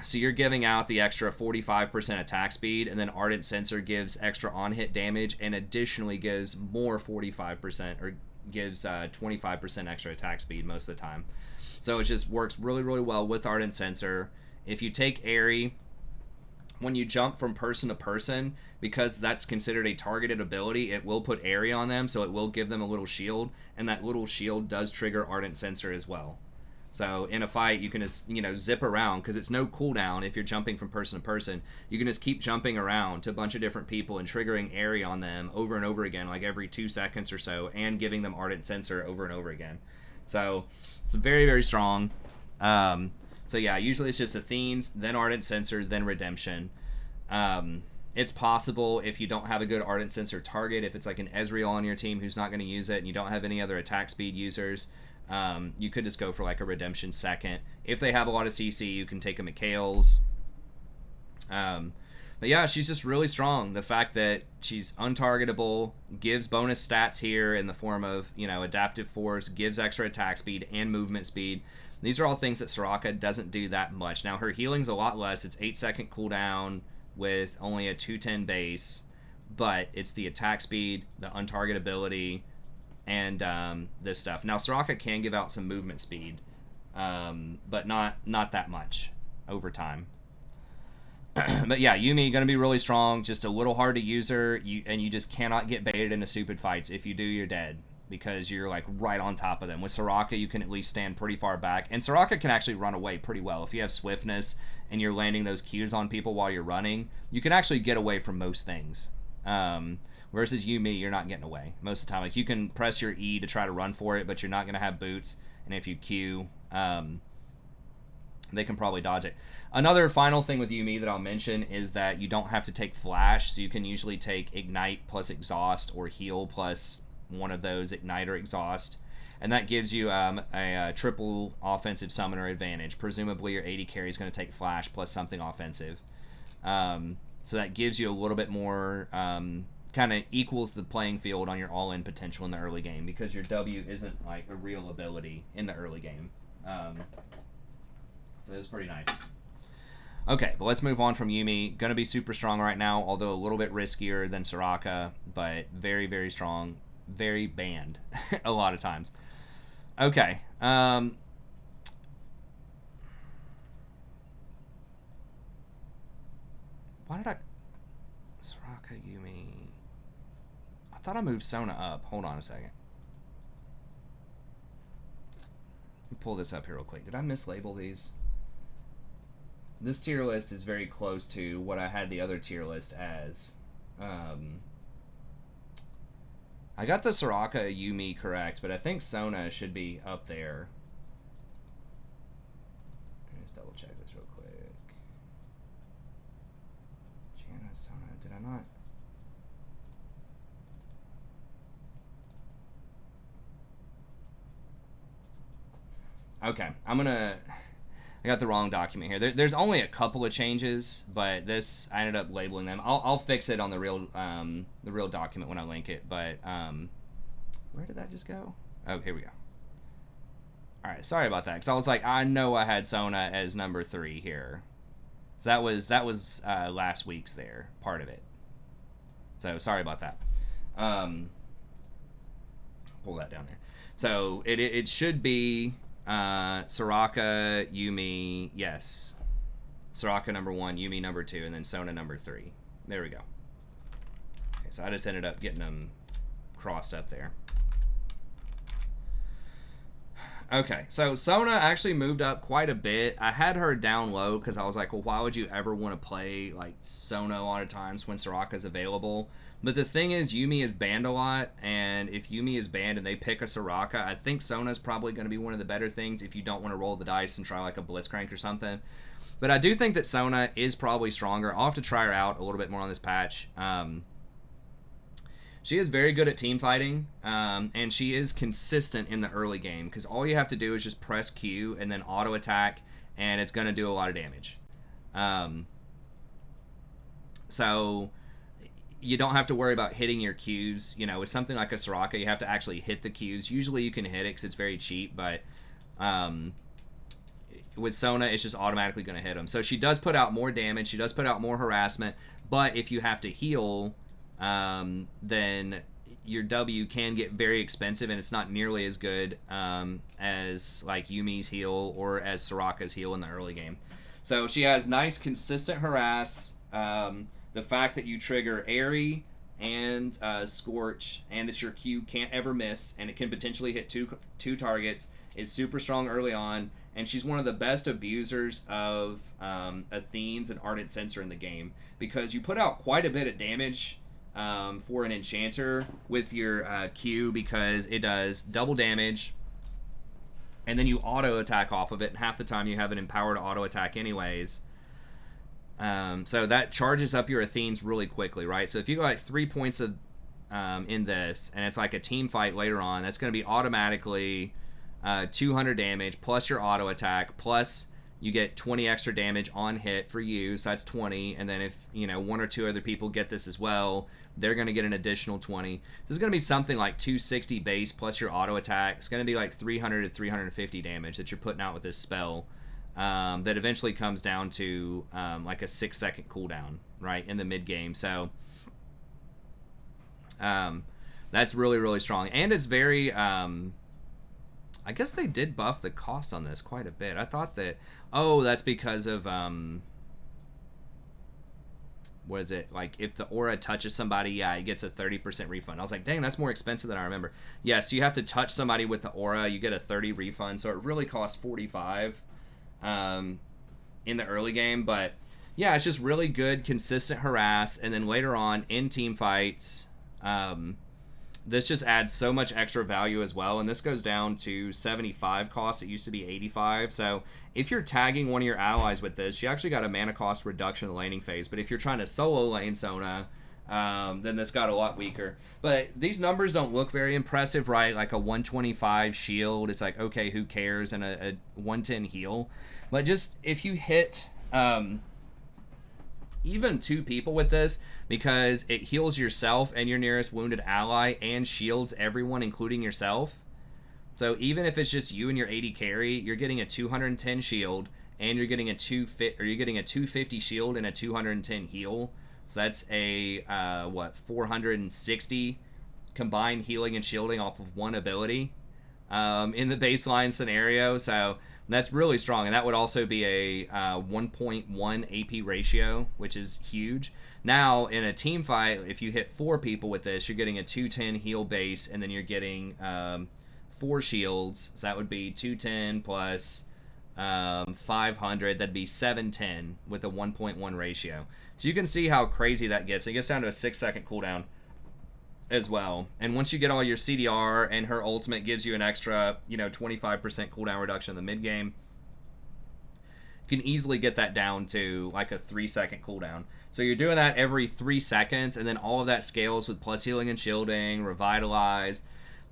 So you're giving out the extra 45% attack speed, and then Ardent Censer gives extra on-hit damage and additionally gives more 45%, or gives 25% extra attack speed most of the time. So it just works really, really well with Ardent Censer. If you take Aerie, when you jump from person to person, because that's considered a targeted ability, it will put Aerie on them, so it will give them a little shield, and that little shield does trigger Ardent Censer as well. So in a fight, you can just, zip around, because it's no cooldown if you're jumping from person to person. You can just keep jumping around to a bunch of different people and triggering Aerie on them over and over again, like every 2 seconds or so, and giving them Ardent Censer over and over again. So it's very, very strong. So yeah, usually it's just Athene's, then Ardent Censer, then Redemption. It's possible if you don't have a good Ardent Censer target, if it's like an Ezreal on your team who's not going to use it, and you don't have any other attack speed users, you could just go for like a Redemption second. If they have a lot of CC, you can take a Mikhail's. But yeah, she's just really strong. The fact that she's untargetable, gives bonus stats here in the form of, Adaptive Force, gives extra attack speed and movement speed. These are all things that Soraka doesn't do that much. Now, her healing's a lot less. It's 8-second cooldown with only a 210 base, but it's the attack speed, the untargetability, and this stuff. Now, Soraka can give out some movement speed, but not that much over time. But yeah, Yuumi going to be really strong, just a little hard to use her, and you just cannot get baited into stupid fights. If you do, you're dead, because you're like right on top of them. With Soraka, you can at least stand pretty far back, and Soraka can actually run away pretty well. If you have swiftness and you're landing those Qs on people while you're running, you can actually get away from most things. Versus Yuumi, you're not getting away most of the time. Like, you can press your E to try to run for it, but you're not going to have boots, and if you Q, they can probably dodge it. Another final thing with Yuumi that I'll mention is that you don't have to take Flash, so you can usually take Ignite plus Exhaust, or Heal plus one of those, Ignite or Exhaust, and that gives you a triple offensive summoner advantage. Presumably your AD carry is going to take Flash plus something offensive. So that gives you a little bit more, kind of equals the playing field on your all-in potential in the early game, because your W isn't like a real ability in the early game. So it's pretty nice. Okay, but let's move on from Yuumi. Going to be super strong right now, although a little bit riskier than Soraka, but very, very strong. Very banned a lot of times. Okay. Why did I... Soraka, Yuumi... I thought I moved Sona up. Hold on a second. Let me pull this up here real quick. Did I mislabel these? This tier list is very close to what I had the other tier list as. I got the Soraka Yuumi correct, but I think Sona should be up there. Let me just double check this real quick. Janna, Sona, did I not? Okay, I got the wrong document here. There's only a couple of changes, but this, I ended up labeling them. I'll fix it on the real document when I link it. But where did that just go? Oh, here we go. All right, sorry about that, because I was like, I know I had Sona as number 3 here. So that was last week's there, part of it. So sorry about that. Pull that down there. So it should be Soraka, Yuumi, yes. Soraka number 1, Yuumi number 2, and then Sona number 3. There we go. Okay, so I just ended up getting them crossed up there. Okay, so Sona actually moved up quite a bit. I had her down low because I was like, well, why would you ever want to play like Sona a lot of times when Soraka's available? But the thing is, Yuumi is banned a lot, and if Yuumi is banned and they pick a Soraka, I think Sona's probably going to be one of the better things if you don't want to roll the dice and try like a Blitzcrank or something. But I do think that Sona is probably stronger. I'll have to try her out a little bit more on this patch. She is very good at team fighting, and she is consistent in the early game, because all you have to do is just press Q and then auto attack, and it's going to do a lot of damage. So you don't have to worry about hitting your Qs. You know, with something like a Soraka, you have to actually hit the Qs. Usually you can hit it because it's very cheap, but with Sona, it's just automatically going to hit them. So she does put out more damage. She does put out more harassment, but if you have to heal, then your W can get very expensive, and it's not nearly as good as like Yuumi's heal or as Soraka's heal in the early game. So she has nice, consistent harass. The fact that you trigger Airy and Scorch, and that your Q can't ever miss, and it can potentially hit two targets, is super strong early on. And she's one of the best abusers of Athene's and Ardent Censer in the game, because you put out quite a bit of damage for an enchanter with your Q, because it does double damage, and then you auto attack off of it, and half the time you have an empowered auto attack anyways. So that charges up your Athenes really quickly, right? So if you go like 3 points of in this, and it's like a team fight later on, that's going to be automatically 200 damage plus your auto attack, plus you get 20 extra damage on hit for you, so that's 20. And then if, you know, 1 or 2 other people get this as well, they're going to get an additional 20. This is going to be something like 260 base plus your auto attack. It's going to be like 300 to 350 damage that you're putting out with this spell, that eventually comes down to like a 6-second cooldown, right, in the mid game. So that's really, really strong. And it's very... I guess they did buff the cost on this quite a bit. I thought that... Oh, that's because of... what is it? Like, if the aura touches somebody, yeah, it gets a 30% refund. I was like, dang, that's more expensive than I remember. Yes, you have to touch somebody with the aura. You get a 30 refund. So it really costs 45 in the early game. But, yeah, it's just really good, consistent harass. And then later on, in team fights... this just adds so much extra value as well, and this goes down to 75 cost. It used to be 85. So if you're tagging one of your allies with this, you actually got a mana cost reduction in the laning phase. But if you're trying to solo lane Sona, then this got a lot weaker. But these numbers don't look very impressive, right? Like a 125 shield, it's like, okay, who cares? And a 110 heal. But just if you hit... even 2 people with this, because it heals yourself and your nearest wounded ally and shields everyone, including yourself. So even if it's just you and your 80 carry, you're getting a 210 shield, and you're getting a 250 shield and a 210 heal. So that's a 460 combined healing and shielding off of one ability in the baseline scenario. So that's really strong, and that would also be a 1.1 AP ratio, which is huge. Now, in a team fight, if you hit 4 people with this, you're getting a 210 heal base, and then you're getting 4 shields. So that would be 210 plus 500. That'd be 710 with a 1.1 ratio. So you can see how crazy that gets. It gets down to a 6-second cooldown as well. And once you get all your CDR, and her ultimate gives you an extra, 25% cooldown reduction in the mid game, you can easily get that down to like a 3-second cooldown. So you're doing that every 3 seconds, and then all of that scales with plus healing and shielding, revitalize,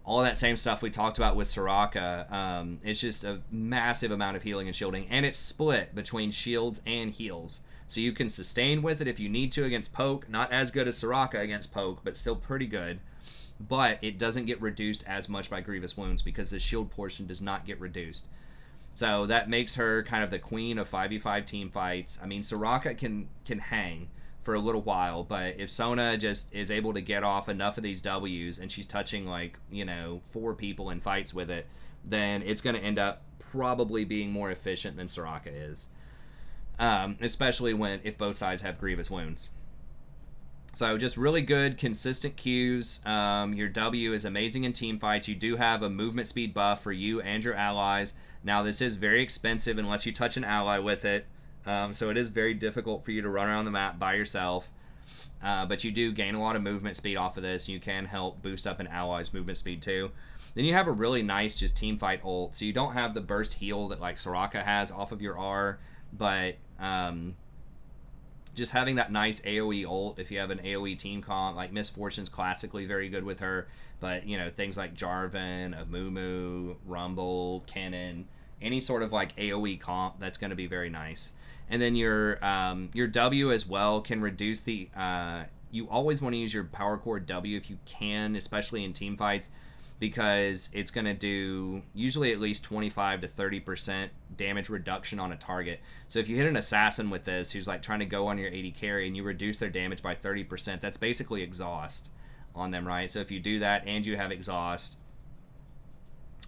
all of that same stuff we talked about with Soraka. It's just a massive amount of healing and shielding, and it's split between shields and heals. So you can sustain with it if you need to against poke. Not as good as Soraka against poke, but still pretty good. But it doesn't get reduced as much by Grievous Wounds, because the shield portion does not get reduced. So that makes her kind of the queen of 5v5 team fights. I mean, Soraka can hang for a little while, but if Sona just is able to get off enough of these W's, and she's touching 4 people in fights with it, then it's going to end up probably being more efficient than Soraka is. Especially if both sides have Grievous Wounds. So just really good, consistent Qs. Your W is amazing in team fights. You do have a movement speed buff for you and your allies. Now, this is very expensive unless you touch an ally with it. So it is very difficult for you to run around the map by yourself. But you do gain a lot of movement speed off of this. You can help boost up an ally's movement speed too. Then you have a really nice just team fight ult. So you don't have the burst heal that like Soraka has off of your R, but just having that nice AoE ult if you have an AoE team comp, like Miss Fortune's classically very good with her, but you know, things like Jarvan, Amumu, Rumble, Kennen, any sort of like AoE comp, that's going to be very nice. And then your W as well can reduce the you always want to use your power core W if you can, especially in team fights, because it's going to do usually at least 25 to 30% damage reduction on a target. So if you hit an assassin with this who's like trying to go on your AD carry and you reduce their damage by 30%, that's basically exhaust on them, right? So if you do that and you have exhaust,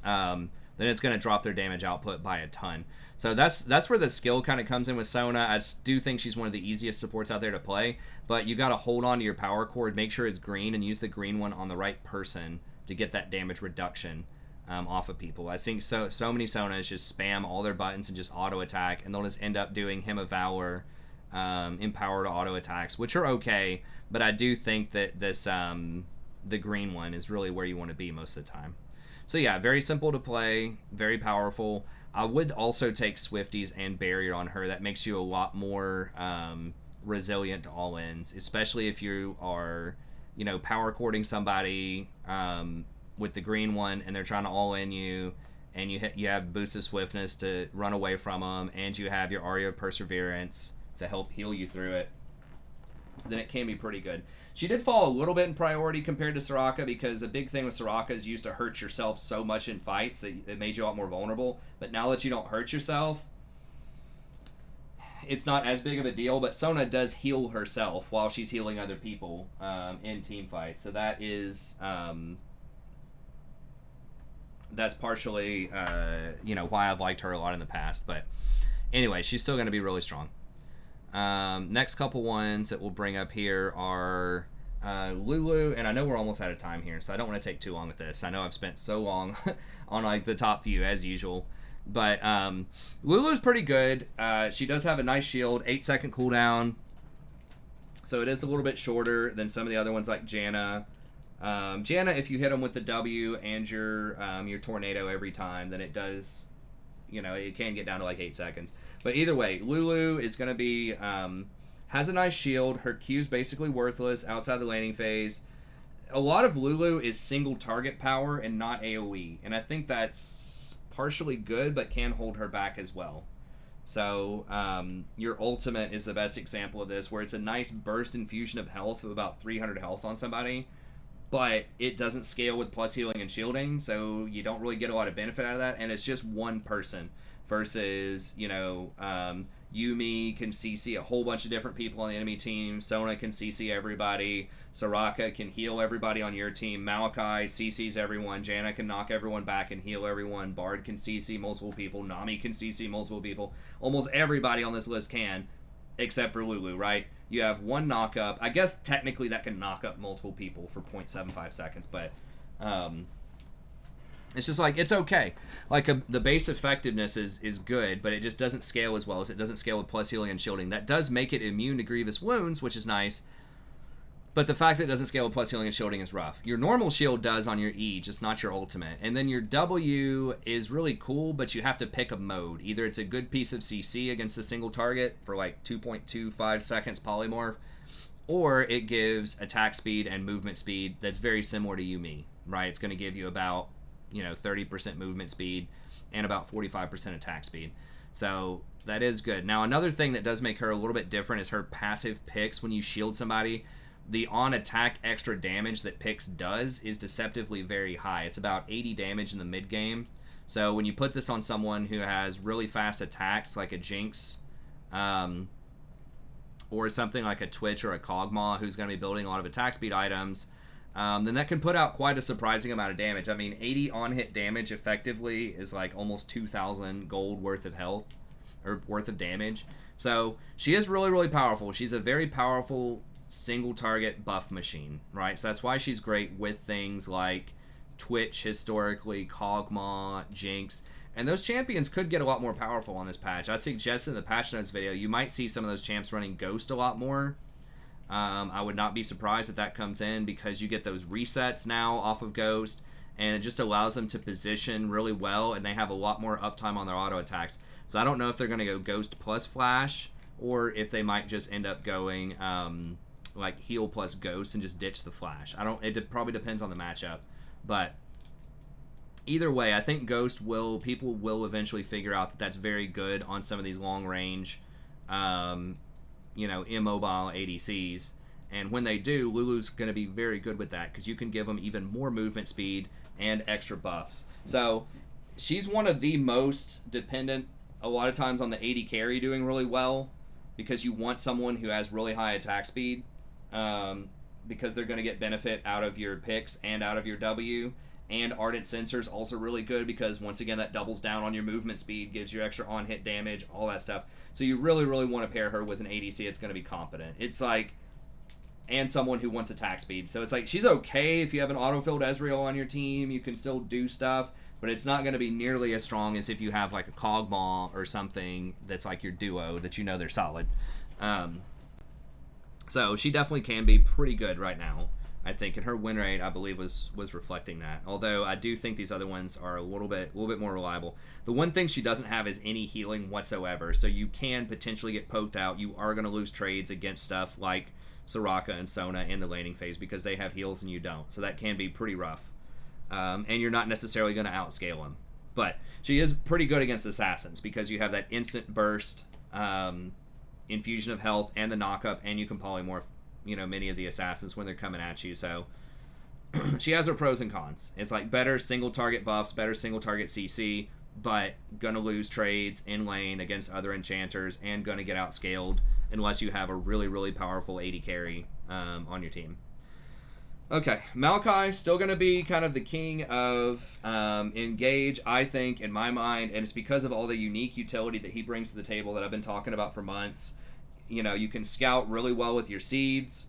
then it's going to drop their damage output by a ton. So that's where the skill kind of comes in with Sona. I do think she's one of the easiest supports out there to play, but you got to hold on to your power cord, make sure it's green, and use the green one on the right person to get that damage reduction off of people. I think so many Sonas just spam all their buttons and just auto attack, and they'll just end up doing Hymn of Valor, empowered auto attacks, which are okay, but I do think that this the green one is really where you want to be most of the time. So yeah, very simple to play, very powerful. I would also take Swifties and Barrier on her. That makes you a lot more resilient to all ends, especially if you are, you know, power cording somebody with the green one and they're trying to all in you, and you have boost of swiftness to run away from them, and you have your Aria of Perseverance to help heal you through it, then it can be pretty good. She did fall a little bit in priority compared to Soraka, because a big thing with Soraka is you used to hurt yourself so much in fights that it made you a lot more vulnerable. But now that you don't hurt yourself, it's not as big of a deal. But Sona does heal herself while she's healing other people in team fights. So that is that's partially you know, why I've liked her a lot in the past. But anyway, she's still going to be really strong. Next couple ones that we'll bring up here are Lulu, and I know we're almost out of time here, so I don't want to take too long with this. I know I've spent so long on like the top few as usual, but Lulu's pretty good. She does have a nice shield, 8-second cooldown, so it is a little bit shorter than some of the other ones like Janna. Janna, if you hit them with the W and your tornado every time, then it does, you know, it can get down to like 8 seconds. But either way, Lulu is going to be, has a nice shield. Her Q's basically worthless outside the laning phase. A lot of Lulu is single target power and not AoE. And I think that's partially good, but can hold her back as well. So your ultimate is the best example of this, where it's a nice burst infusion of health of about 300 health on somebody, but it doesn't scale with plus healing and shielding, so you don't really get a lot of benefit out of that, and it's just one person versus, you know, Yuumi can CC a whole bunch of different people on the enemy team, Sona can CC everybody, Soraka can heal everybody on your team, Maokai CCs everyone, Janna can knock everyone back and heal everyone, Bard can CC multiple people, Nami can CC multiple people, almost everybody on this list can, except for Lulu, right? You have one knock up. I guess technically that can knock up multiple people for 0.75 seconds, but it's just like, it's okay. Like the base effectiveness is good, but it just doesn't scale as well as it doesn't scale with plus healing and shielding. That does make it immune to grievous wounds, which is nice, but the fact that it doesn't scale with plus healing and shielding is rough. Your normal shield does on your E, just not your ultimate. And then your W is really cool, but you have to pick a mode. Either it's a good piece of CC against a single target for like 2.25 seconds polymorph, or it gives attack speed and movement speed that's very similar to Yuumi, right? It's going to give you about, you know, 30% movement speed and about 45% attack speed. So that is good. Now, another thing that does make her a little bit different is her passive picks when you shield somebody. The on-attack extra damage that Pix does is deceptively very high. It's about 80 damage in the mid-game. So when you put this on someone who has really fast attacks, like a Jinx, or something like a Twitch or a Kog'Maw, who's going to be building a lot of attack speed items, then that can put out quite a surprising amount of damage. I mean, 80 on-hit damage effectively is like almost 2,000 gold worth of health, or worth of damage. So she is really, really powerful. She's a very powerful single target buff machine, right? So that's why she's great with things like Twitch historically, Kog'Maw, Jinx, and those champions could get a lot more powerful on this patch. I suggested in the patch notes video you might see some of those champs running Ghost a lot more, I would not be surprised if that comes in because you get those resets now off of Ghost, and it just allows them to position really well, and they have a lot more uptime on their auto attacks. So I don't know if they're going to go Ghost plus Flash, or if they might just end up going like heal plus Ghost and just ditch the Flash. It probably depends on the matchup, but either way, I think people will eventually figure out that that's very good on some of these long range, immobile ADCs. And when they do, Lulu's going to be very good with that because you can give them even more movement speed and extra buffs. So she's one of the most dependent a lot of times on the AD carry doing really well because you want someone who has really high attack speed because they're going to get benefit out of your picks and out of your W. And Ardent Censor's also really good because, once again, that doubles down on your movement speed, gives you extra on-hit damage, all that stuff. So you really, really want to pair her with an ADC that's going to be competent. It's like... And someone who wants attack speed. So it's like, she's okay if you have an auto-filled Ezreal on your team. You can still do stuff, but it's not going to be nearly as strong as if you have, like, a Kog'Maw or something that's like your duo that you know they're solid. So she definitely can be pretty good right now, I think, and her win rate, I believe, was reflecting that. Although I do think these other ones are a little bit more reliable. The one thing she doesn't have is any healing whatsoever, so you can potentially get poked out. You are going to lose trades against stuff like Soraka and Sona in the laning phase because they have heals and you don't, so that can be pretty rough. And you're not necessarily going to outscale them. But she is pretty good against assassins because you have that instant burst, infusion of health, and the knockup, and you can polymorph many of the assassins when they're coming at you. So she has her pros and cons. It's like better single target buffs, better single target CC, but gonna lose trades in lane against other enchanters and gonna get outscaled unless you have a really, really powerful AD carry on your team. Okay, Maokai still gonna be kind of the king of engage, I think, in my mind, and it's because of all the unique utility that he brings to the table that I've been talking about for months. You can scout really well with your seeds.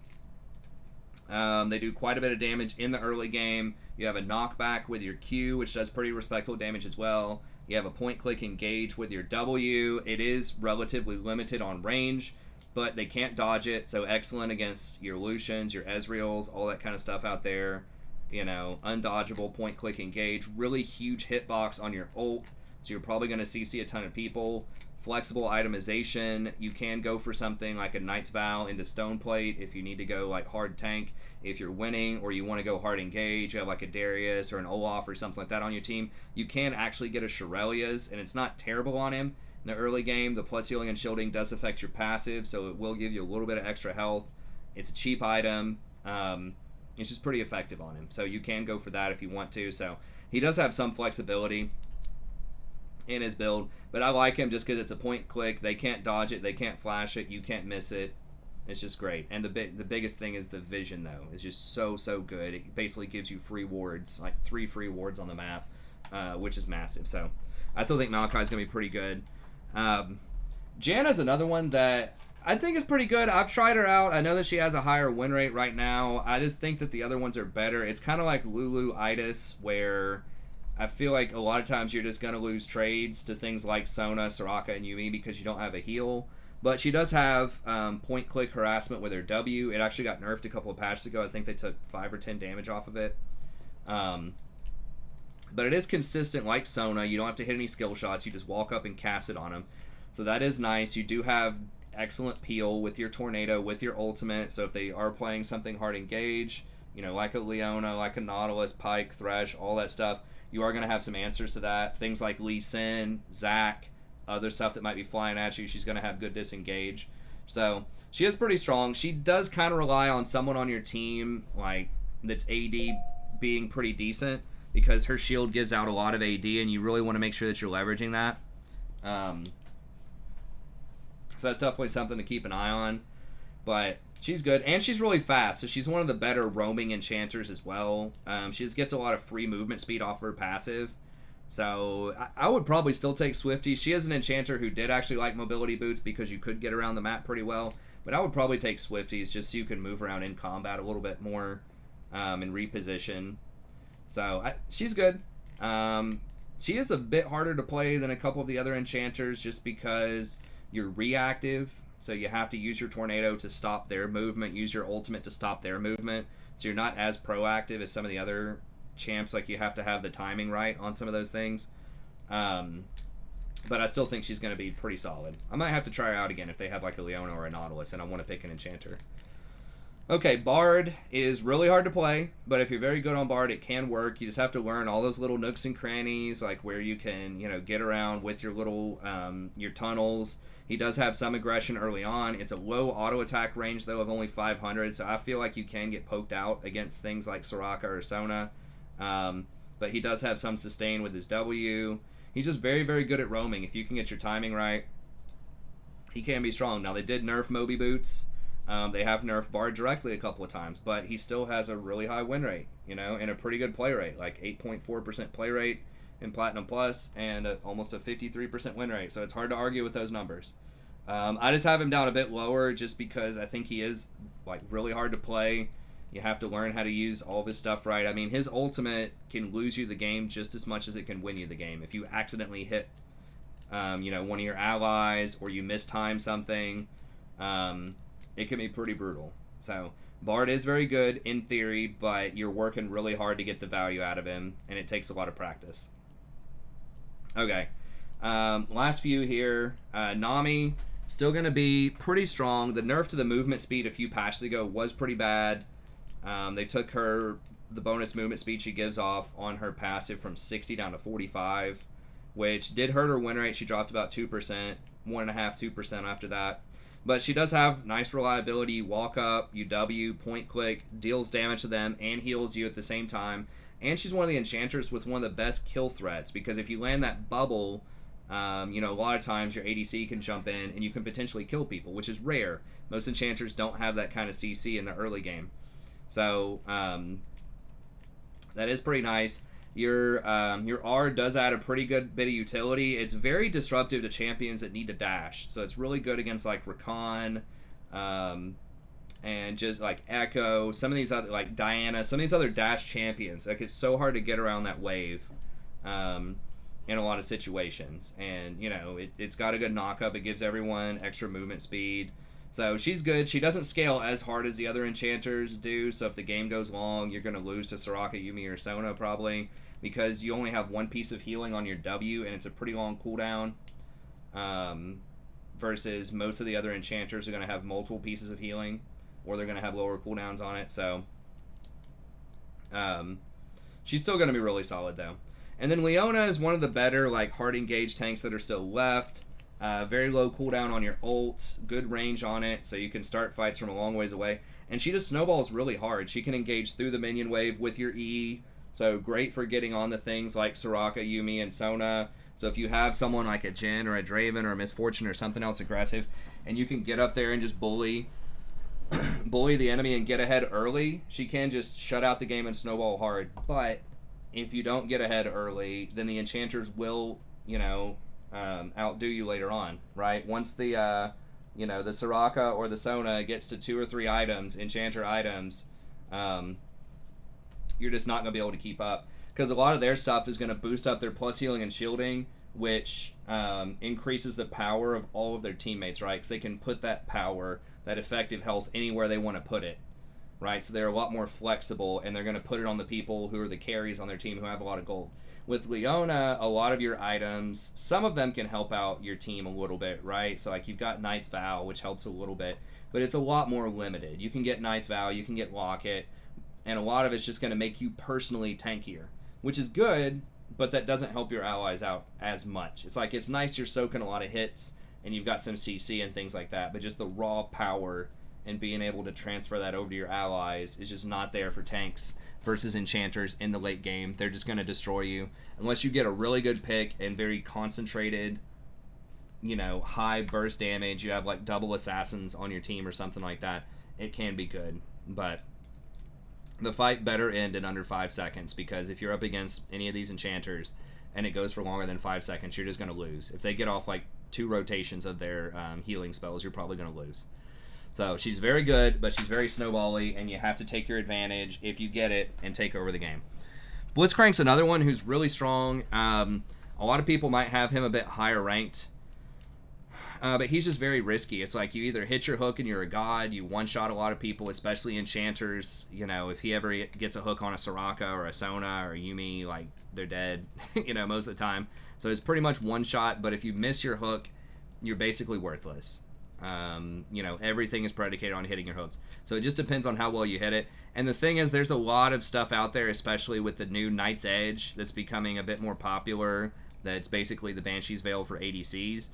They do quite a bit of damage in the early game. You have a knockback with your Q, which does pretty respectable damage as well. You have a point-click engage with your W. It is relatively limited on range, but they can't dodge it, so excellent against your Lucians, your Ezreals, all that kind of stuff out there. Undodgeable point-click engage. Really huge hitbox on your ult, so you're probably going to CC a ton of people. Flexible itemization. You can go for something like a Knight's Vow into Stoneplate if you need to go like hard tank. If you're winning or you want to go hard engage, you have like a Darius or an Olaf or something like that on your team. You can actually get a Shurelya's, and it's not terrible on him. In the early game, the plus healing and shielding does affect your passive, so it will give you a little bit of extra health. It's a cheap item. It's just pretty effective on him, so you can go for that if you want to. So he does have some flexibility in his build, but I like him just because it's a point click. They can't dodge it, they can't flash it, you can't miss it. It's just great. And the biggest thing is the vision, though. It's just so good. It basically gives you free wards, like 3 free wards on the map, which is massive. So I still think Maokai's gonna be pretty good. Janna's another one that I think is pretty good. I've tried her out. I know that she has a higher win rate right now. I just think that the other ones are better. It's kind of like Lulu-itis, where I feel like a lot of times you're just going to lose trades to things like Sona, Soraka, and Yuumi because you don't have a heal. But she does have point-click harassment with her W. It actually got nerfed a couple of patches ago. I think they took 5 or 10 damage off of it. But it is consistent like Sona. You don't have to hit any skill shots. You just walk up and cast it on them. So that is nice. You do have excellent peel with your Tornado, with your ultimate. So if they are playing something hard engage, like a Leona, like a Nautilus, Pike, Thresh, all that stuff, you are going to have some answers to that. Things like Lee Sin, Zac, other stuff that might be flying at you, she's going to have good disengage. So she is pretty strong. She does kind of rely on someone on your team like that's AD being pretty decent because her shield gives out a lot of AD, and you really want to make sure that you're leveraging that. So that's definitely something to keep an eye on. But she's good, and she's really fast, so she's one of the better roaming enchanters as well. She just gets a lot of free movement speed off her passive. So I would probably still take Swifty. She is an enchanter who did actually like mobility boots because you could get around the map pretty well. But I would probably take Swifties just so you can move around in combat a little bit more and reposition. So she's good. She is a bit harder to play than a couple of the other enchanters just because you're reactive. So you have to use your tornado to stop their movement, use your ultimate to stop their movement. So you're not as proactive as some of the other champs. Like, you have to have the timing right on some of those things. But I still think she's going to be pretty solid. I might have to try her out again if they have like a Leona or a Nautilus and I want to pick an enchanter. Okay, Bard is really hard to play, but if you're very good on Bard, it can work. You just have to learn all those little nooks and crannies, like where you can, get around with your little, your tunnels. He does have some aggression early on. It's a low auto attack range, though, of only 500, so I feel like you can get poked out against things like Soraka or Sona. But he does have some sustain with his W. He's just very, very good at roaming. If you can get your timing right, he can be strong. Now, they did nerf Moby Boots. They have nerfed Bard directly a couple of times, but he still has a really high win rate, and a pretty good play rate, like 8.4% play rate in Platinum Plus and almost a 53% win rate, so it's hard to argue with those numbers. I just have him down a bit lower just because I think he is like really hard to play. You have to learn how to use all of his stuff right. I mean, his ultimate can lose you the game just as much as it can win you the game. If you accidentally hit, one of your allies or you mistime something, it can be pretty brutal. So Bard is very good in theory, but you're working really hard to get the value out of him, and it takes a lot of practice. Okay, last few here. Nami, still going to be pretty strong. The nerf to the movement speed a few patches ago was pretty bad. They took the bonus movement speed she gives off on her passive from 60 down to 45, which did hurt her win rate. She dropped about 2%, 1.5%, 2% after that. But she does have nice reliability, walk up, UW, point click, deals damage to them, and heals you at the same time. And she's one of the enchanters with one of the best kill threats, because if you land that bubble, a lot of times your ADC can jump in and you can potentially kill people, which is rare. Most enchanters don't have that kind of CC in the early game. So that is pretty nice. Your R does add a pretty good bit of utility. It's very disruptive to champions that need to dash. So it's really good against like Rakan, and just like Echo, some of these other, like Diana, some of these other dash champions. Like, it's so hard to get around that wave in a lot of situations. And, it's got a good knock-up. It gives everyone extra movement speed. So she's good. She doesn't scale as hard as the other enchanters do. So if the game goes long, you're going to lose to Soraka, Yuumi, or Sona probably, because you only have one piece of healing on your W, and it's a pretty long cooldown. Versus most of the other enchanters are going to have multiple pieces of healing, or they're going to have lower cooldowns on it. So she's still going to be really solid, though. And then Leona is one of the better hard engage tanks that are still left. Very low cooldown on your ult, good range on it, so you can start fights from a long ways away. And she just snowballs really hard. She can engage through the minion wave with your E, so great for getting on the things like Soraka, Yuumi, and Sona. So if you have someone like a Jhin or a Draven or a Misfortune or something else aggressive, and you can get up there and just bully the enemy and get ahead early, she can just shut out the game and snowball hard. But if you don't get ahead early, then the enchanters will, outdo you later on, right? Once the the Soraka or the Sona gets to 2 or 3 items, enchanter items, you're just not going to be able to keep up, because a lot of their stuff is going to boost up their plus healing and shielding, which increases the power of all of their teammates, right? Because they can put that power, that effective health, anywhere they want to put it, right? So they're a lot more flexible, and they're going to put it on the people who are the carries on their team who have a lot of gold. With Leona, a lot of your items, some of them can help out your team a little bit, right? So you've got Knight's Vow, which helps a little bit, but it's a lot more limited. You can get Knight's Vow, you can get Locket, and a lot of it's just going to make you personally tankier, which is good, but that doesn't help your allies out as much. It's nice you're soaking a lot of hits, and you've got some CC and things like that, but just the raw power and being able to transfer that over to your allies is just not there for tanks versus enchanters in the late game. They're just going to destroy you. Unless you get a really good pick and very concentrated, high burst damage, you have double assassins on your team or something like that, it can be good. But the fight better end in under 5 seconds, because if you're up against any of these enchanters and it goes for longer than 5 seconds, you're just going to lose. If they get off 2 rotations of their healing spells, you're probably going to lose. So she's very good, but she's very snowbally, and you have to take your advantage if you get it and take over the game. Blitzcrank's another one who's really strong. A lot of people might have him a bit higher ranked. But he's just very risky. It's like you either hit your hook and you're a god, you one-shot a lot of people, especially enchanters. You know, if he ever gets a hook on a Soraka or a Sona or a Yuumi, like, they're dead, you know, most of the time. So it's pretty much one-shot, but if you miss your hook, you're basically worthless. You know, everything is predicated on hitting your hooks. So it just depends on how well you hit it. And the thing is, there's a lot of stuff out there, especially with the new Night's Edge that's becoming a bit more popular, that's basically the Banshee's Veil for ADCs.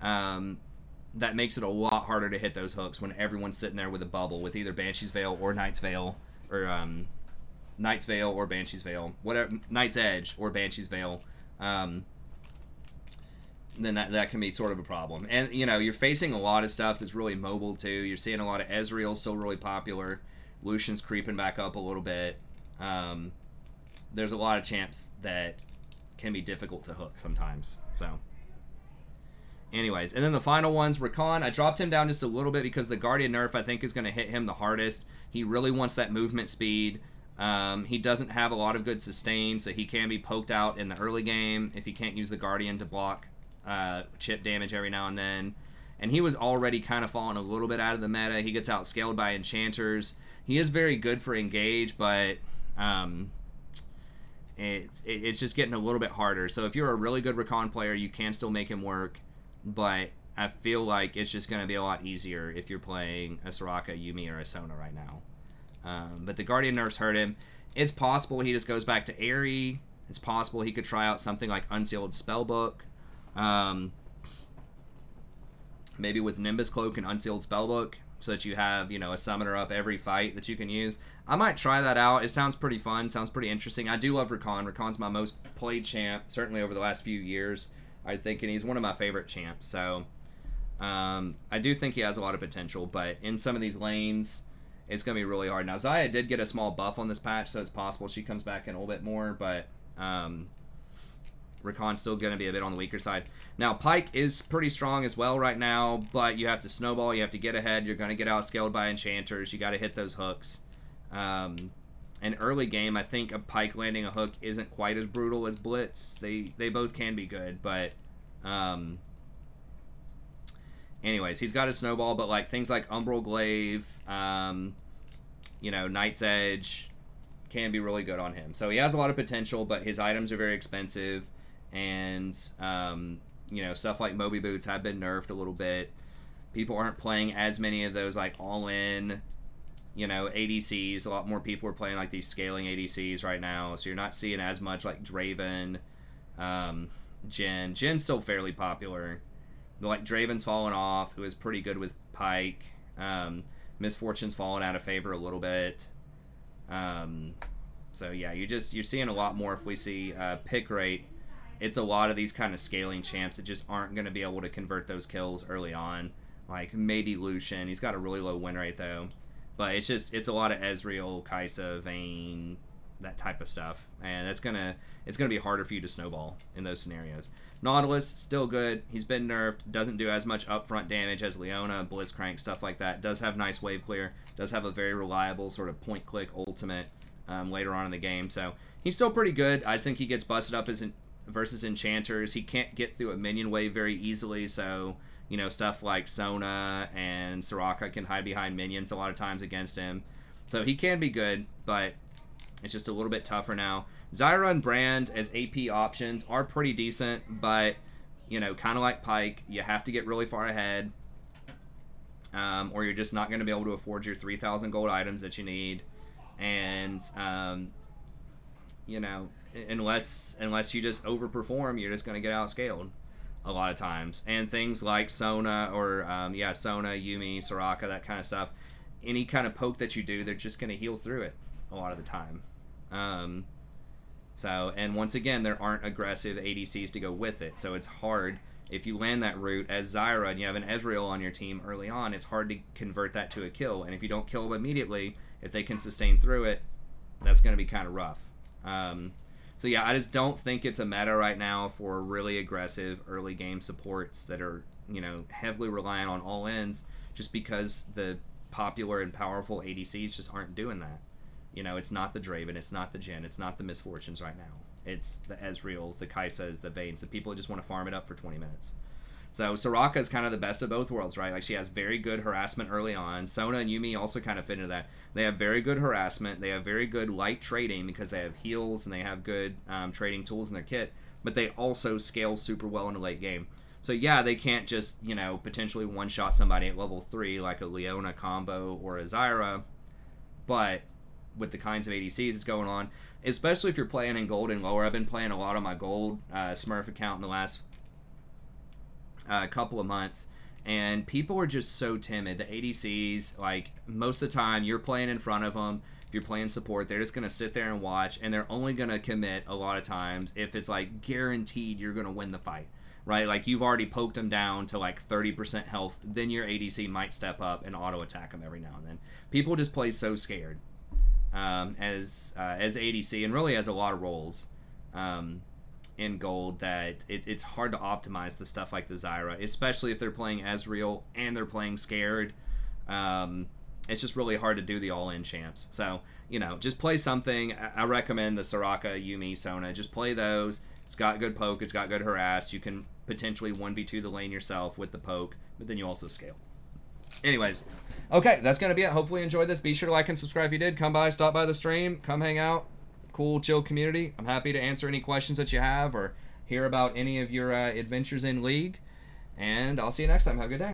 That makes it a lot harder to hit those hooks when everyone's sitting there with a bubble with either Banshee's Veil or Knight's Veil, or Knight's Veil or Banshee's Veil, whatever, Night's Edge or Banshee's Veil. Then that can be sort of a problem. And, you know, you're facing a lot of stuff that's really mobile, too. You're seeing a lot of Ezreal still really popular. Lucian's creeping back up a little bit. There's a lot of champs that can be difficult to hook sometimes. So, anyways. And then the final one's Rakan. I dropped him down just a little bit because the Guardian nerf, I think, is going to hit him the hardest. He really wants that movement speed. He doesn't have a lot of good sustain, so he can be poked out in the early game if he can't use the Guardian to block chip damage every now and then. And he was already kind of falling a little bit out of the meta. He gets outscaled by enchanters. He is very good for engage, but it's just getting a little bit harder. So if you're a really good Rakan player, you can still make him work, but I feel like it's just going to be a lot easier if you're playing a Soraka, Yuumi, or a Sona right now. But the Guardian nerfs hurt him. It's possible he just goes back to Aerie. It's possible he could try out something like Unsealed Spellbook. Maybe with Nimbus Cloak and Unsealed Spellbook, so that you have, you know, a summoner up every fight that you can use. I might try that out. It sounds pretty fun. Sounds pretty interesting. I do love Rakan. Rakan's my most played champ, certainly over the last few years, I think, and he's one of my favorite champs. So I do think he has a lot of potential, but in some of these lanes, it's going to be really hard. Now, Xayah did get a small buff on this patch, so it's possible she comes back in a little bit more, but Rakan's still going to be a bit on the weaker side. Now, Pyke is pretty strong as well right now, but you have to snowball, you have to get ahead, you're going to get outscaled by enchanters, you got to hit those hooks. In early game, I think a Pyke landing a hook isn't quite as brutal as Blitz. They both can be good, but anyways, he's got a snowball, but like things like Umbral Glaive, you know, Night's Edge can be really good on him. So he has a lot of potential, but his items are very expensive. And, you know, stuff like Moby Boots have been nerfed a little bit. People aren't playing as many of those, like, all-in, you know, ADCs. A lot more people are playing, like, these scaling ADCs right now. So you're not seeing as much, like, Draven, Jhin. Jin's still fairly popular. But, like, Draven's fallen off, who is pretty good with Pyke. Miss Fortune's fallen out of favor a little bit. So, yeah, you're seeing a lot more if we see pick rate. It's a lot of these kind of scaling champs that just aren't going to be able to convert those kills early on. Like, maybe Lucian. He's got a really low win rate, though. But it's a lot of Ezreal, Kai'Sa, Vayne, that type of stuff. And it's gonna be harder for you to snowball in those scenarios. Nautilus, still good. He's been nerfed. Doesn't do as much upfront damage as Leona, Blitzcrank, stuff like that. Does have nice wave clear. Does have a very reliable sort of point-click ultimate later on in the game. So he's still pretty good. I think he gets busted up versus enchanters. He can't get through a minion wave very easily, so, you know, stuff like Sona and Soraka can hide behind minions a lot of times against him. So he can be good, but it's just a little bit tougher now. Zyra and Brand as AP options are pretty decent, but, you know, kind of like Pyke, you have to get really far ahead, or you're just not going to be able to afford your 3,000 gold items that you need. And, you know, unless you just overperform, you're just going to get outscaled a lot of times. And things like Sona or Sona, Yuumi, Soraka, that kind of stuff, any kind of poke that you do, they're just going to heal through it a lot of the time. And once again, there aren't aggressive ADCs to go with it, so it's hard. If you land that route as Zyra and you have an Ezreal on your team early on, it's hard to convert that to a kill. And if you don't kill them immediately, if they can sustain through it, that's going to be kind of rough. So yeah, I just don't think it's a meta right now for really aggressive early game supports that are, you know, heavily reliant on all-ins, just because the popular and powerful ADCs just aren't doing that. You know, it's not the Draven, it's not the Jhin, it's not the Miss Fortunes right now. It's the Ezreals, the Kai'Sas, the Vaynes, the people who just want to farm it up for 20 minutes. So Soraka is kind of the best of both worlds, right? Like she has very good harassment early on. Sona and Yuumi also kind of fit into that. They have very good harassment. They have very good light trading because they have heals and they have good trading tools in their kit. But they also scale super well in the late game. So yeah, they can't just, potentially one-shot somebody at level 3 like a Leona combo or a Zyra. But with the kinds of ADCs that's going on, especially if you're playing in gold and lower. I've been playing a lot on my gold Smurf account in the last couple of months, and people are just so timid. The ADCs, like, most of the time you're playing in front of them. If you're playing support, they're just going to sit there and watch, and they're only going to commit a lot of times if it's like guaranteed you're going to win the fight, right? Like you've already poked them down to like 30% health, then your ADC might step up and auto attack them every now and then. People just play so scared as ADC, and really as a lot of roles in gold, that it's hard to optimize the stuff like the Zyra, especially if they're playing Ezreal and they're playing scared. It's just really hard to do the all-in champs. So, just play something. I recommend the Soraka, Yuumi, Sona. Just play those. It's got good poke. It's got good harass. You can potentially 1v2 the lane yourself with the poke, but then you also scale. Anyways, okay, that's going to be it. Hopefully you enjoyed this. Be sure to like and subscribe if you did. Come by, stop by the stream. Come hang out. Cool, chill community. I'm happy to answer any questions that you have or hear about any of your adventures in League. And I'll see you next time. Have a good day.